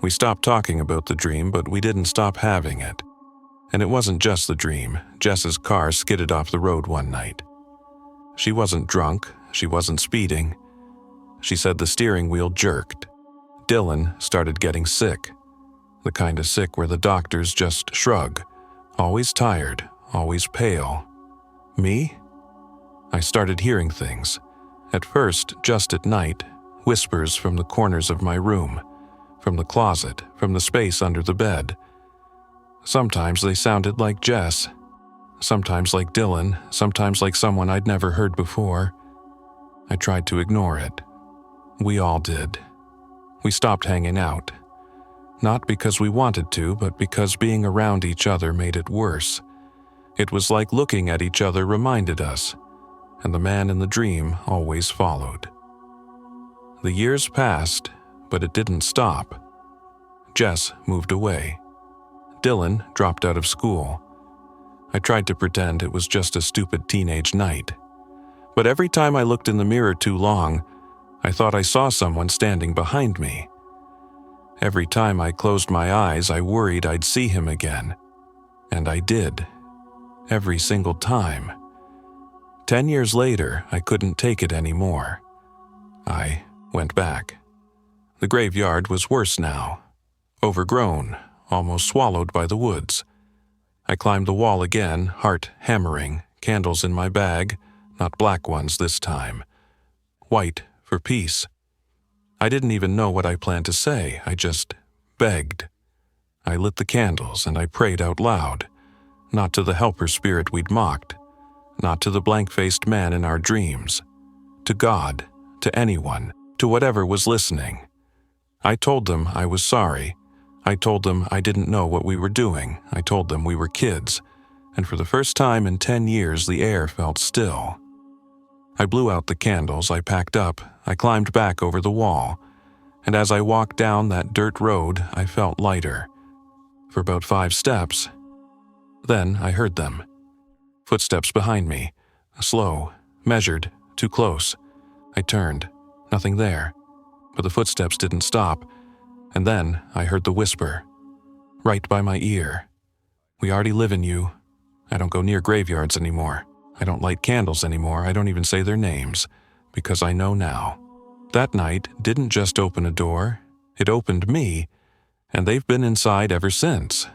We stopped talking about the dream, but we didn't stop having it. And it wasn't just the dream. Jess's car skidded off the road one night. She wasn't drunk. She wasn't speeding. She said the steering wheel jerked. Dylan started getting sick. The kind of sick where the doctors just shrug. Always tired, always pale. Me? I started hearing things. At first, just at night, whispers from the corners of my room, from the closet, from the space under the bed. Sometimes they sounded like Jess, sometimes like Dylan, sometimes like someone I'd never heard before. I tried to ignore it. We all did. We stopped hanging out. Not because we wanted to, but because being around each other made it worse. It was like looking at each other reminded us, and the man in the dream always followed. The years passed, but it didn't stop. Jess moved away. Dylan dropped out of school. I tried to pretend it was just a stupid teenage night. But every time I looked in the mirror too long, I thought I saw someone standing behind me. Every time I closed my eyes, I worried I'd see him again. And I did. Every single time. 10 years later, I couldn't take it anymore. I went back. The graveyard was worse now. Overgrown, almost swallowed by the woods. I climbed the wall again, heart hammering, candles in my bag, not black ones this time. White for peace. I didn't even know what I planned to say, I just begged. I lit the candles and I prayed out loud, not to the helper spirit we'd mocked, not to the blank-faced man in our dreams, to God, to anyone, to whatever was listening. I told them I was sorry. I told them I didn't know what we were doing. I told them we were kids, and for the first time in 10 years the air felt still. I blew out the candles, I packed up, I climbed back over the wall, and as I walked down that dirt road, I felt lighter. For about 5 steps. Then I heard them. Footsteps behind me, slow, Measured, too close. I turned. Nothing there. But the footsteps didn't stop, and then I heard the whisper. Right by my ear. We already live in you. I don't go near graveyards anymore. I don't light candles anymore. I don't even say their names, because I know now. That night didn't just open a door. It opened me, and they've been inside ever since.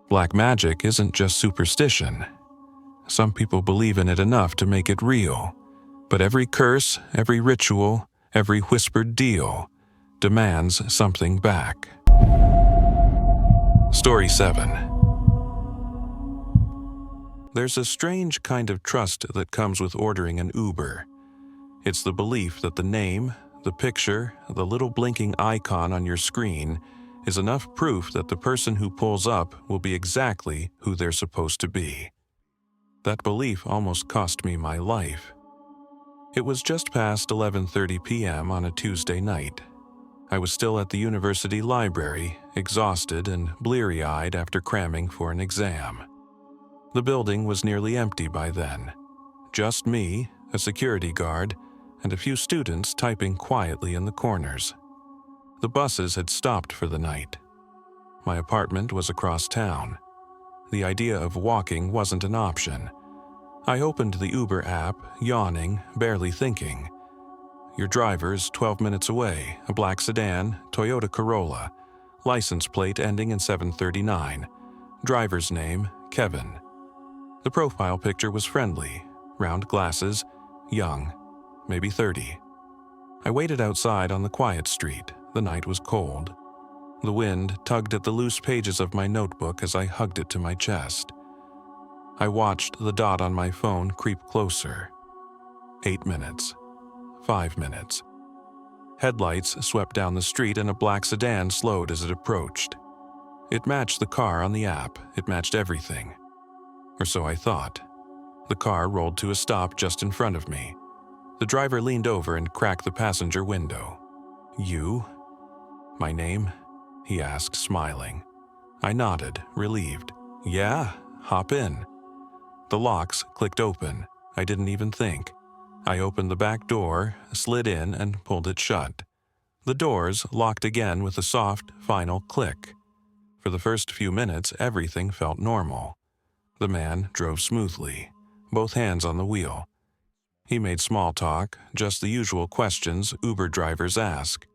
Black magic isn't just superstition. Some people believe in it enough to make it real. But every curse, every ritual, every whispered deal demands something back. Story 7. There's a strange kind of trust that comes with ordering an Uber. It's the belief that the name, the picture, the little blinking icon on your screen is enough proof that the person who pulls up will be exactly who they're supposed to be. That belief almost cost me my life. It was just past 11:30 p.m. on a Tuesday night. I was still at the university library, exhausted and bleary-eyed after cramming for an exam. The building was nearly empty by then. Just me, a security guard, and a few students typing quietly in the corners. The buses had stopped for the night. My apartment was across town. The idea of walking wasn't an option. I opened the Uber app, yawning, barely thinking. Your driver is 12 minutes away, a black sedan, Toyota Corolla, license plate ending in 739, driver's name, Kevin. The profile picture was friendly, round glasses, young, maybe 30. I waited outside on the quiet street. The night was cold. The wind tugged at the loose pages of my notebook as I hugged it to my chest. I watched the dot on my phone creep closer. 8 minutes. 5 minutes. Headlights swept down the street and a black sedan slowed as it approached. It matched the car on the app. It matched everything. Or so I thought. The car rolled to a stop just in front of me. The driver leaned over and cracked the passenger window. You? My name? He asked, smiling. I nodded, relieved. Yeah, hop in. The locks clicked open. I didn't even think. I opened the back door, slid in, and pulled it shut. The doors locked again with a soft, final click. For the first few minutes, everything felt normal. The man drove smoothly, both hands on the wheel. He made small talk, just the usual questions Uber drivers ask.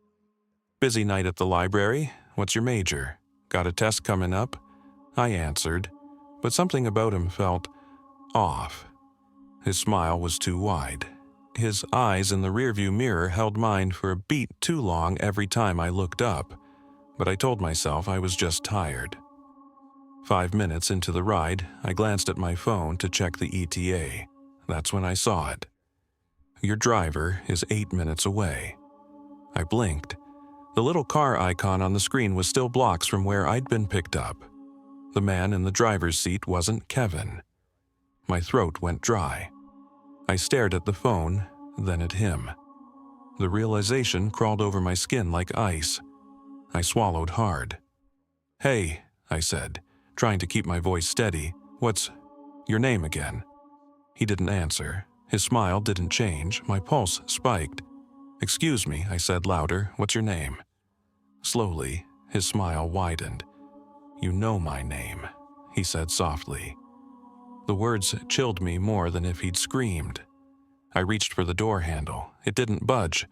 Busy night at the library? What's your major? Got a test coming up? I answered, but something about him felt off. His smile was too wide. His eyes in the rearview mirror held mine for a beat too long every time I looked up, but I told myself I was just tired. 5 minutes into the ride, I glanced at my phone to check the ETA. That's when I saw it. Your driver is 8 minutes away. I blinked. The little car icon on the screen was still blocks from where I'd been picked up. The man in the driver's seat wasn't Kevin. My throat went dry. I stared at the phone, then at him. The realization crawled over my skin like ice. I swallowed hard. Hey, I said, trying to keep my voice steady. What's your name again? He didn't answer. His smile didn't change. My pulse spiked. Excuse me, I said louder. What's your name? Slowly, his smile widened. You know my name, he said softly. The words chilled me more than if he'd screamed. I reached for the door handle. It didn't budge.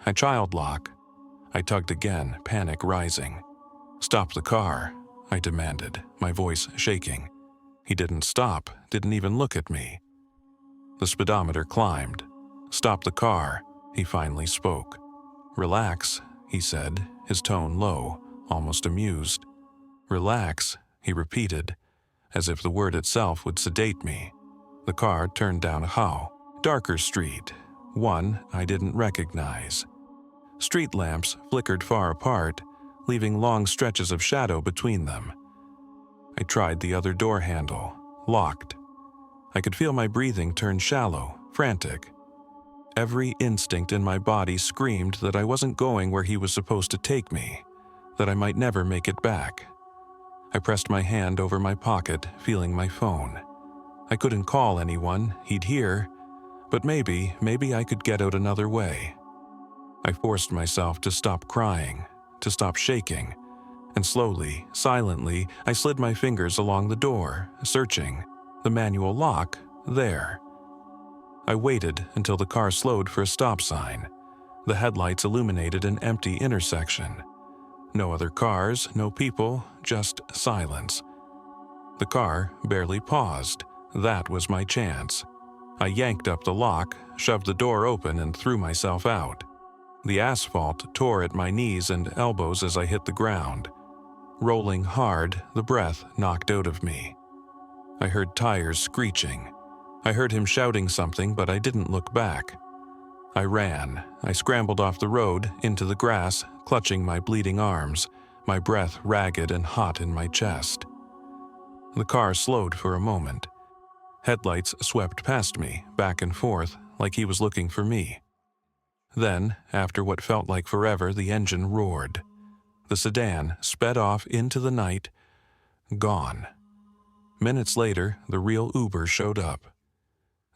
I child lock. I tugged again, panic rising. Stop the car, I demanded, my voice shaking. He didn't stop, didn't even look at me. The speedometer climbed. Stop the car, he finally spoke. Relax, he said, his tone low, almost amused. Relax, he repeated, as if the word itself would sedate me. The car turned down a darker street, one I didn't recognize. Street lamps flickered far apart, leaving long stretches of shadow between them. I tried the other door handle, locked. I could feel my breathing turn shallow, frantic. Every instinct in my body screamed that I wasn't going where he was supposed to take me, that I might never make it back. I pressed my hand over my pocket, feeling my phone. I couldn't call anyone, he'd hear, But maybe I could get out another way. I forced myself to stop crying, to stop shaking, and slowly, silently, I slid my fingers along the door, searching. The manual lock, there. I waited until the car slowed for a stop sign. The headlights illuminated an empty intersection. No other cars, no people, just silence. The car barely paused. That was my chance. I yanked up the lock, shoved the door open, and threw myself out. The asphalt tore at my knees and elbows as I hit the ground. Rolling hard, the breath knocked out of me. I heard tires screeching. I heard him shouting something, but I didn't look back. I ran. I scrambled off the road, into the grass, clutching my bleeding arms, my breath ragged and hot in my chest. The car slowed for a moment. Headlights swept past me, back and forth, like he was looking for me. Then, after what felt like forever, the engine roared. The sedan sped off into the night, gone. Minutes later, the real Uber showed up.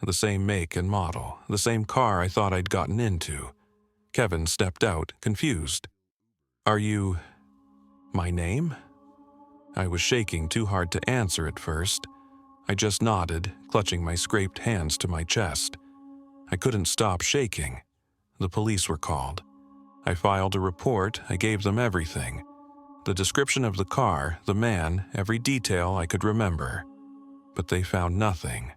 The same make and model, the same car I thought I'd gotten into. Kevin stepped out, confused. "Are you... my name?" I was shaking too hard to answer at first. I just nodded, clutching my scraped hands to my chest. I couldn't stop shaking. The police were called. I filed a report. I gave them everything. The description of the car, the man, every detail I could remember. But they found nothing.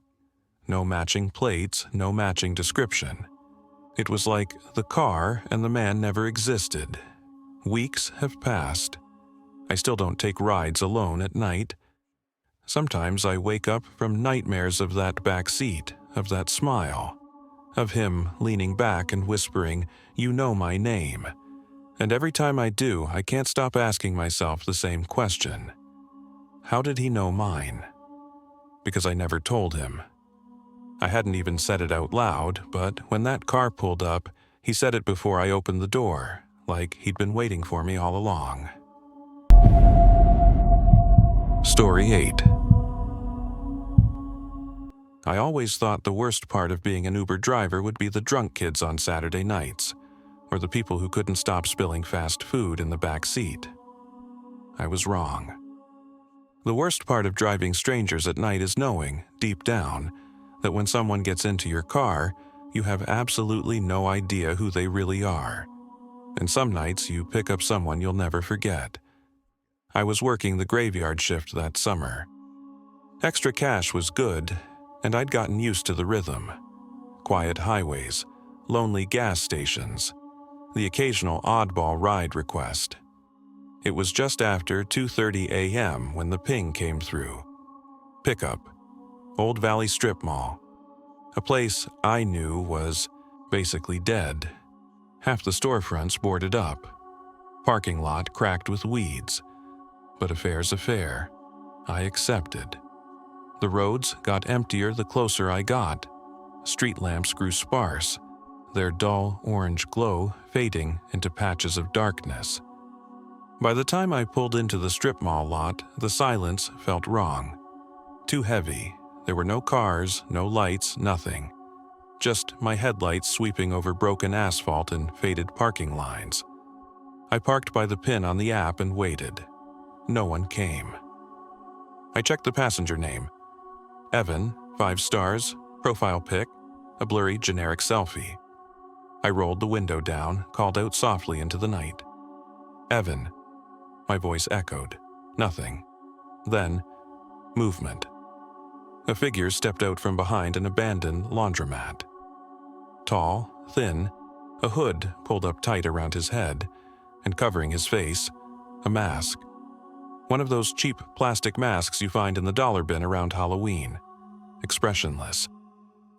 No matching plates, no matching description. It was like the car and the man never existed. Weeks have passed. I still don't take rides alone at night. Sometimes I wake up from nightmares of that back seat, of that smile, of him leaning back and whispering, "You know my name." And every time I do, I can't stop asking myself the same question. How did he know mine? Because I never told him. I hadn't even said it out loud, but when that car pulled up, he said it before I opened the door, like he'd been waiting for me all along. Story 8. I always thought the worst part of being an Uber driver would be the drunk kids on Saturday nights, or the people who couldn't stop spilling fast food in the back seat. I was wrong. The worst part of driving strangers at night is knowing, deep down, that when someone gets into your car, you have absolutely no idea who they really are. And some nights you pick up someone you'll never forget. I was working the graveyard shift that summer. Extra cash was good, and I'd gotten used to the rhythm. Quiet highways, lonely gas stations, the occasional oddball ride request. It was just after 2:30 a.m. when the ping came through. Pickup, Old Valley Strip Mall. A place I knew was basically dead. Half the storefronts boarded up. Parking lot cracked with weeds. But a fair's a fare. I accepted. The roads got emptier the closer I got. Street lamps grew sparse, their dull orange glow fading into patches of darkness. By the time I pulled into the strip mall lot, the silence felt wrong. Too heavy. There were no cars, no lights, nothing. Just my headlights sweeping over broken asphalt and faded parking lines. I parked by the pin on the app and waited. No one came. I checked the passenger name. Evan, 5 stars, profile pic, a blurry generic selfie. I rolled the window down, called out softly into the night. "Evan." My voice echoed. Nothing. Then, movement. A figure stepped out from behind an abandoned laundromat. Tall, thin, a hood pulled up tight around his head, and covering his face, a mask. One of those cheap plastic masks you find in the dollar bin around Halloween. Expressionless.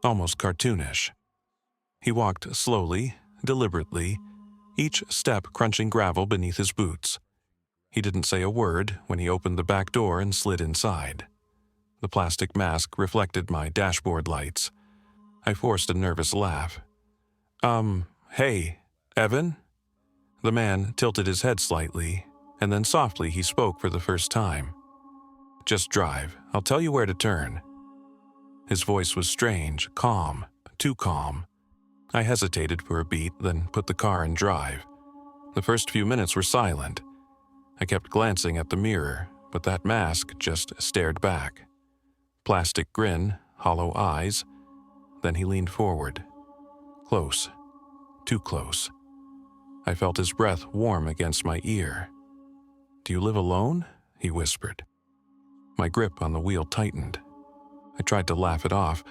Almost cartoonish. He walked slowly, deliberately, each step crunching gravel beneath his boots. He didn't say a word when he opened the back door and slid inside. The plastic mask reflected my dashboard lights. I forced a nervous laugh. Hey, Evan?" The man tilted his head slightly, and then softly he spoke for the first time. "Just drive. I'll tell you where to turn." His voice was strange, calm, too calm. I hesitated for a beat, then put the car in drive. The first few minutes were silent. I kept glancing at the mirror, but that mask just stared back. Plastic grin, hollow eyes. Then he leaned forward. Close. Too close. I felt his breath warm against my ear. "Do you live alone?" he whispered. My grip on the wheel tightened. I tried to laugh it off.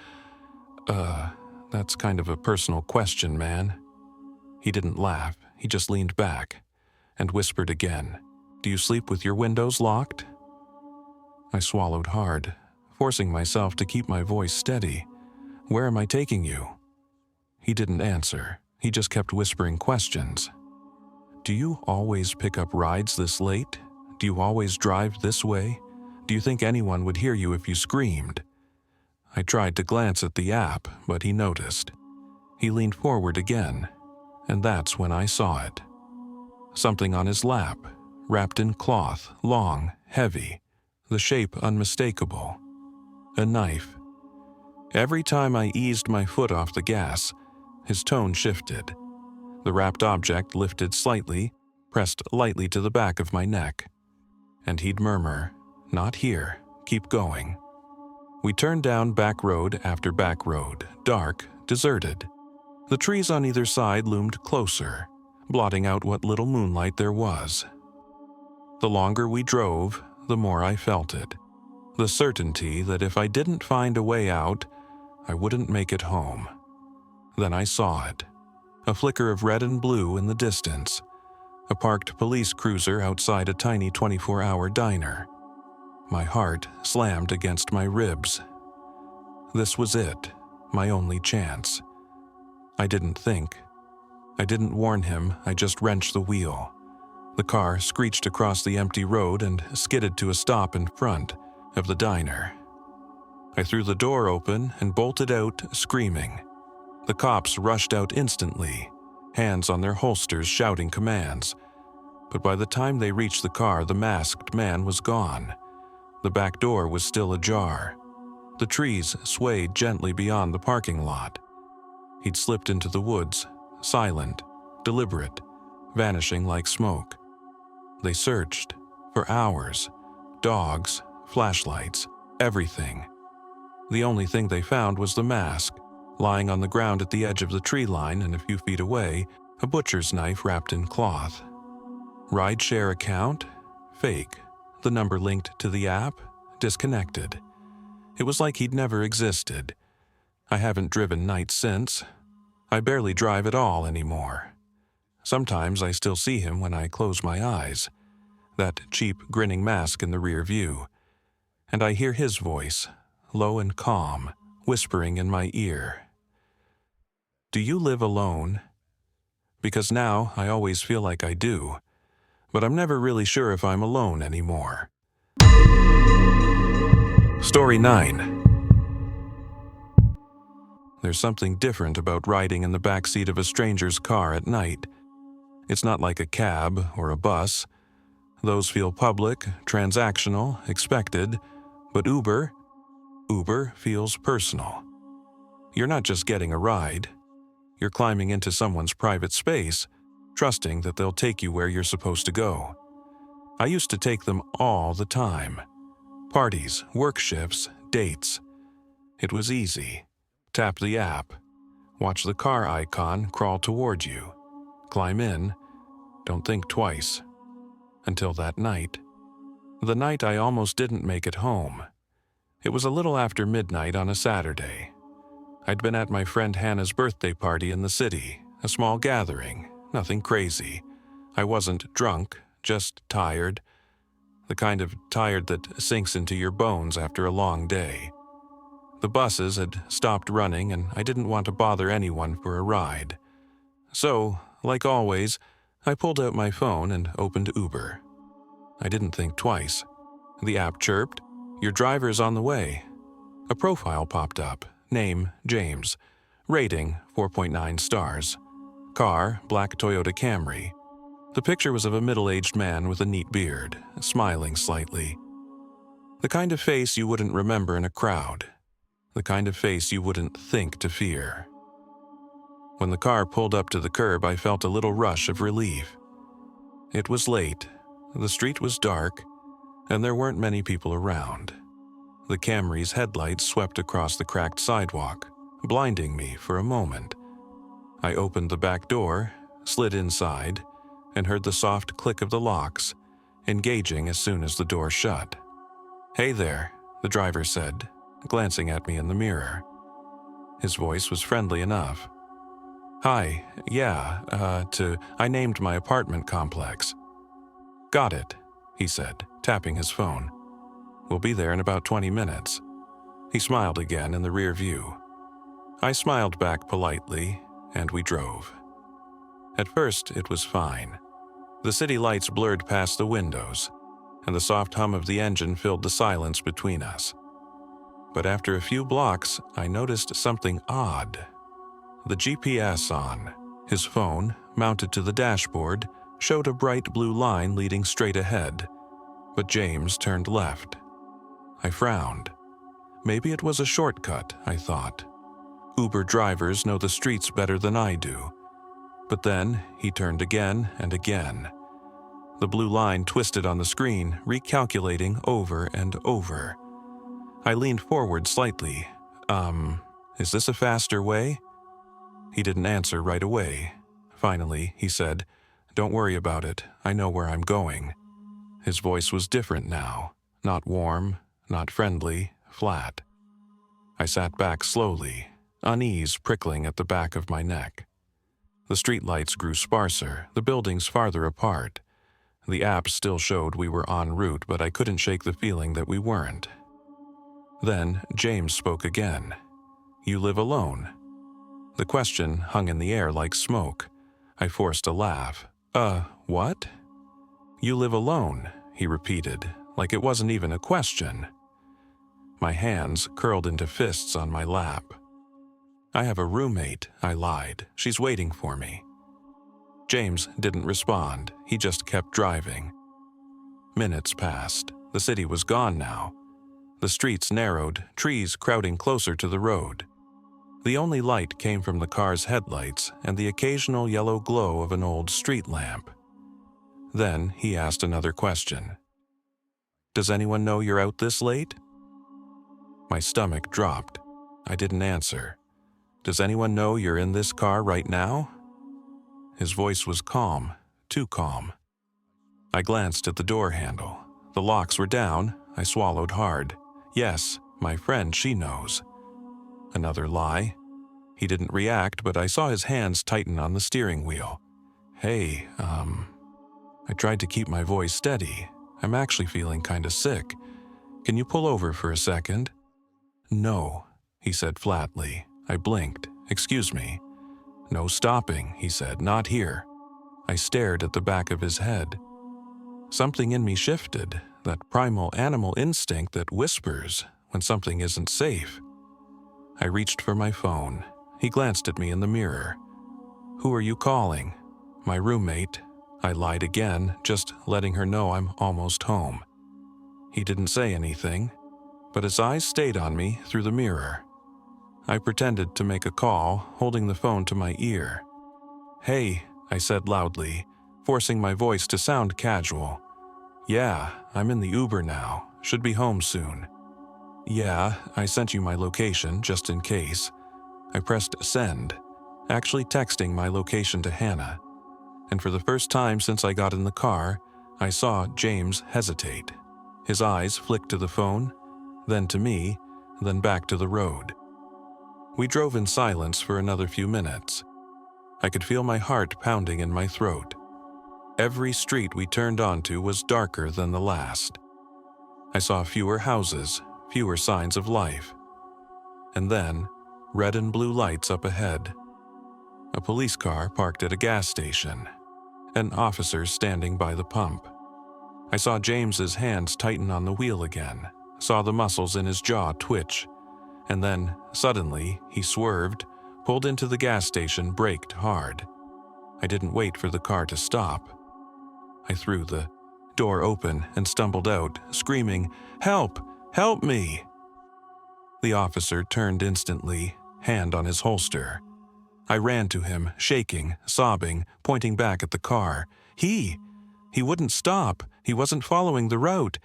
That's kind of a personal question, man." He didn't laugh. He just leaned back and whispered again. "Do you sleep with your windows locked?" I swallowed hard, forcing myself to keep my voice steady. "Where am I taking you?" He didn't answer. He just kept whispering questions. "Do you always pick up rides this late? Do you always drive this way? Do you think anyone would hear you if you screamed?" I tried to glance at the app, but he noticed. He leaned forward again, and that's when I saw it. Something on his lap, wrapped in cloth, long, heavy, the shape unmistakable. A knife. Every time I eased my foot off the gas, his tone shifted. The wrapped object lifted slightly, pressed lightly to the back of my neck. And he'd murmur, "Not here, keep going." We turned down back road after back road, dark, deserted. The trees on either side loomed closer, blotting out what little moonlight there was. The longer we drove, the more I felt it. The certainty that if I didn't find a way out, I wouldn't make it home. Then I saw it. A flicker of red and blue in the distance. A parked police cruiser outside a tiny 24-hour diner. My heart slammed against my ribs. This was it, my only chance. I didn't think. I didn't warn him, I just wrenched the wheel. The car screeched across the empty road and skidded to a stop in front of the diner. I threw the door open and bolted out, screaming. The cops rushed out instantly, hands on their holsters shouting commands. But by the time they reached the car, the masked man was gone. The back door was still ajar. The trees swayed gently beyond the parking lot. He'd slipped into the woods, silent, deliberate, vanishing like smoke. They searched for hours. Dogs, flashlights, everything. The only thing they found was the mask, lying on the ground at the edge of the tree line, and a few feet away, a butcher's knife wrapped in cloth. Rideshare account? Fake. The number linked to the app? Disconnected. It was like he'd never existed. I haven't driven nights since. I barely drive at all anymore. Sometimes I still see him when I close my eyes. That cheap, grinning mask in the rear view. And I hear his voice, low and calm, whispering in my ear. "Do you live alone?" Because now I always feel like I do, but I'm never really sure if I'm alone anymore. Story 9. There's something different about riding in the backseat of a stranger's car at night. It's not like a cab or a bus. Those feel public, transactional, expected, but Uber feels personal. You're not just getting a ride. You're climbing into someone's private space, trusting that they'll take you where you're supposed to go. I used to take them all the time. Parties, work shifts, dates. It was easy. Tap the app. Watch the car icon crawl toward you. Climb in. Don't think twice. Until that night. The night I almost didn't make it home. It was a little after midnight on a Saturday. I'd been at my friend Hannah's birthday party in the city, a small gathering, nothing crazy. I wasn't drunk, just tired. The kind of tired that sinks into your bones after a long day. The buses had stopped running and I didn't want to bother anyone for a ride. So, like always, I pulled out my phone and opened Uber. I didn't think twice. The app chirped, "Your driver's on the way." A profile popped up, name James, rating 4.9 stars. Car, black Toyota Camry. The picture was of a middle-aged man with a neat beard, smiling slightly. The kind of face you wouldn't remember in a crowd. The kind of face you wouldn't think to fear. When the car pulled up to the curb, I felt a little rush of relief. It was late, the street was dark, and there weren't many people around. The Camry's headlights swept across the cracked sidewalk, blinding me for a moment. I opened the back door, slid inside, and heard the soft click of the locks, engaging as soon as the door shut. "Hey there," the driver said, glancing at me in the mirror. His voice was friendly enough. "Hi, I named my apartment complex." "Got it," he said, tapping his phone. "We'll be there in about 20 minutes. He smiled again in the rear view. I smiled back politely, and we drove. At first, it was fine. The city lights blurred past the windows, and the soft hum of the engine filled the silence between us. But after a few blocks, I noticed something odd. The GPS on his phone, mounted to the dashboard, showed a bright blue line leading straight ahead, but James turned left. I frowned. Maybe it was a shortcut, I thought. Uber drivers know the streets better than I do. But then he turned again and again. The blue line twisted on the screen, recalculating over and over. I leaned forward slightly. Is this a faster way?" He didn't answer right away. Finally, he said, "Don't worry about it. I know where I'm going." His voice was different now. Not warm, not friendly, flat. I sat back slowly, unease prickling at the back of my neck. The streetlights grew sparser, the buildings farther apart. The app still showed we were en route, but I couldn't shake the feeling that we weren't. Then James spoke again. "You live alone?" The question hung in the air like smoke. I forced a laugh. What?" "You live alone," he repeated, like it wasn't even a question. My hands curled into fists on my lap. "I have a roommate," I lied. "She's waiting for me." James didn't respond. He just kept driving. Minutes passed. The city was gone now. The streets narrowed, trees crowding closer to the road. The only light came from the car's headlights and the occasional yellow glow of an old street lamp. Then he asked another question. "Does anyone know you're out this late?" My stomach dropped. I didn't answer. "Does anyone know you're in this car right now?" His voice was calm, too calm. I glanced at the door handle. The locks were down. I swallowed hard. Yes, my friend, she knows. Another lie. He didn't react, but I saw his hands tighten on the steering wheel. "Hey, I tried to keep my voice steady. I'm actually feeling kinda sick. Can you pull over for a second?" "No," he said flatly. I blinked. "Excuse me." "No stopping," he said. "Not here." I stared at the back of his head. Something in me shifted, that primal animal instinct that whispers when something isn't safe. I reached for my phone. He glanced at me in the mirror. "Who are you calling?" "My roommate." I lied again, just letting her know I'm almost home. He didn't say anything, but his eyes stayed on me through the mirror. I pretended to make a call, holding the phone to my ear. "Hey," I said loudly, forcing my voice to sound casual. "Yeah, I'm in the Uber now. Should be home soon." "Yeah, I sent you my location, just in case." I pressed send, actually texting my location to Hannah. And for the first time since I got in the car, I saw James hesitate. His eyes flicked to the phone, then to me, then back to the road. We drove in silence for another few minutes. I could feel my heart pounding in my throat. Every street we turned onto was darker than the last. I saw fewer houses, fewer signs of life. And then, red and blue lights up ahead. A police car parked at a gas station. An officer standing by the pump. I saw James's hands tighten on the wheel again, saw the muscles in his jaw twitch, and then, suddenly, he swerved, pulled into the gas station, braked hard. I didn't wait for the car to stop. I threw the door open and stumbled out, screaming, "Help! Help me!" The officer turned instantly, hand on his holster. I ran to him, shaking, sobbing, pointing back at the car. He wouldn't stop. He wasn't following the route.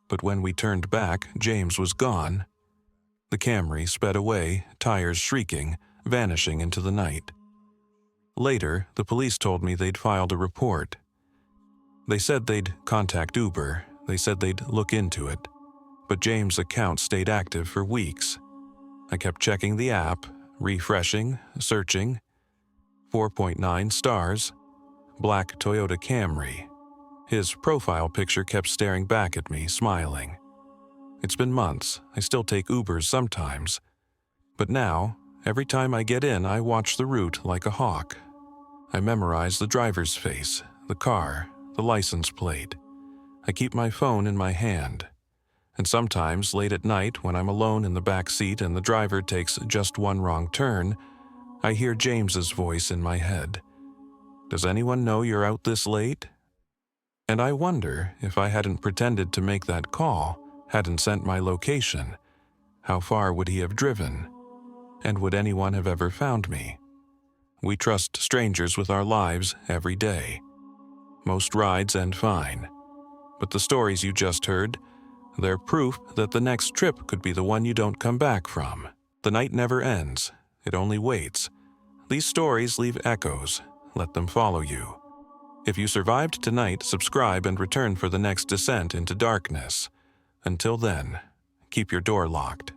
But when we turned back, James was gone. The Camry sped away, tires shrieking, vanishing into the night. Later, the police told me they'd filed a report. They said they'd contact Uber. They said they'd look into it. But James' account stayed active for weeks. I kept checking the app, refreshing, searching. 4.9 stars. Black Toyota Camry. His profile picture kept staring back at me, smiling. It's been months. I still take Ubers sometimes. But now, every time I get in, I watch the route like a hawk. I memorize the driver's face, the car, the license plate. I keep my phone in my hand. And sometimes, late at night, when I'm alone in the back seat and the driver takes just one wrong turn, I hear James's voice in my head. Does anyone know you're out this late? And I wonder if I hadn't pretended to make that call, hadn't sent my location, how far would he have driven? And would anyone have ever found me? We trust strangers with our lives every day. Most rides end fine. But the stories you just heard, they're proof that the next trip could be the one you don't come back from. The night never ends. It only waits. These stories leave echoes. Let them follow you. If you survived tonight, subscribe and return for the next descent into darkness. Until then, keep your door locked.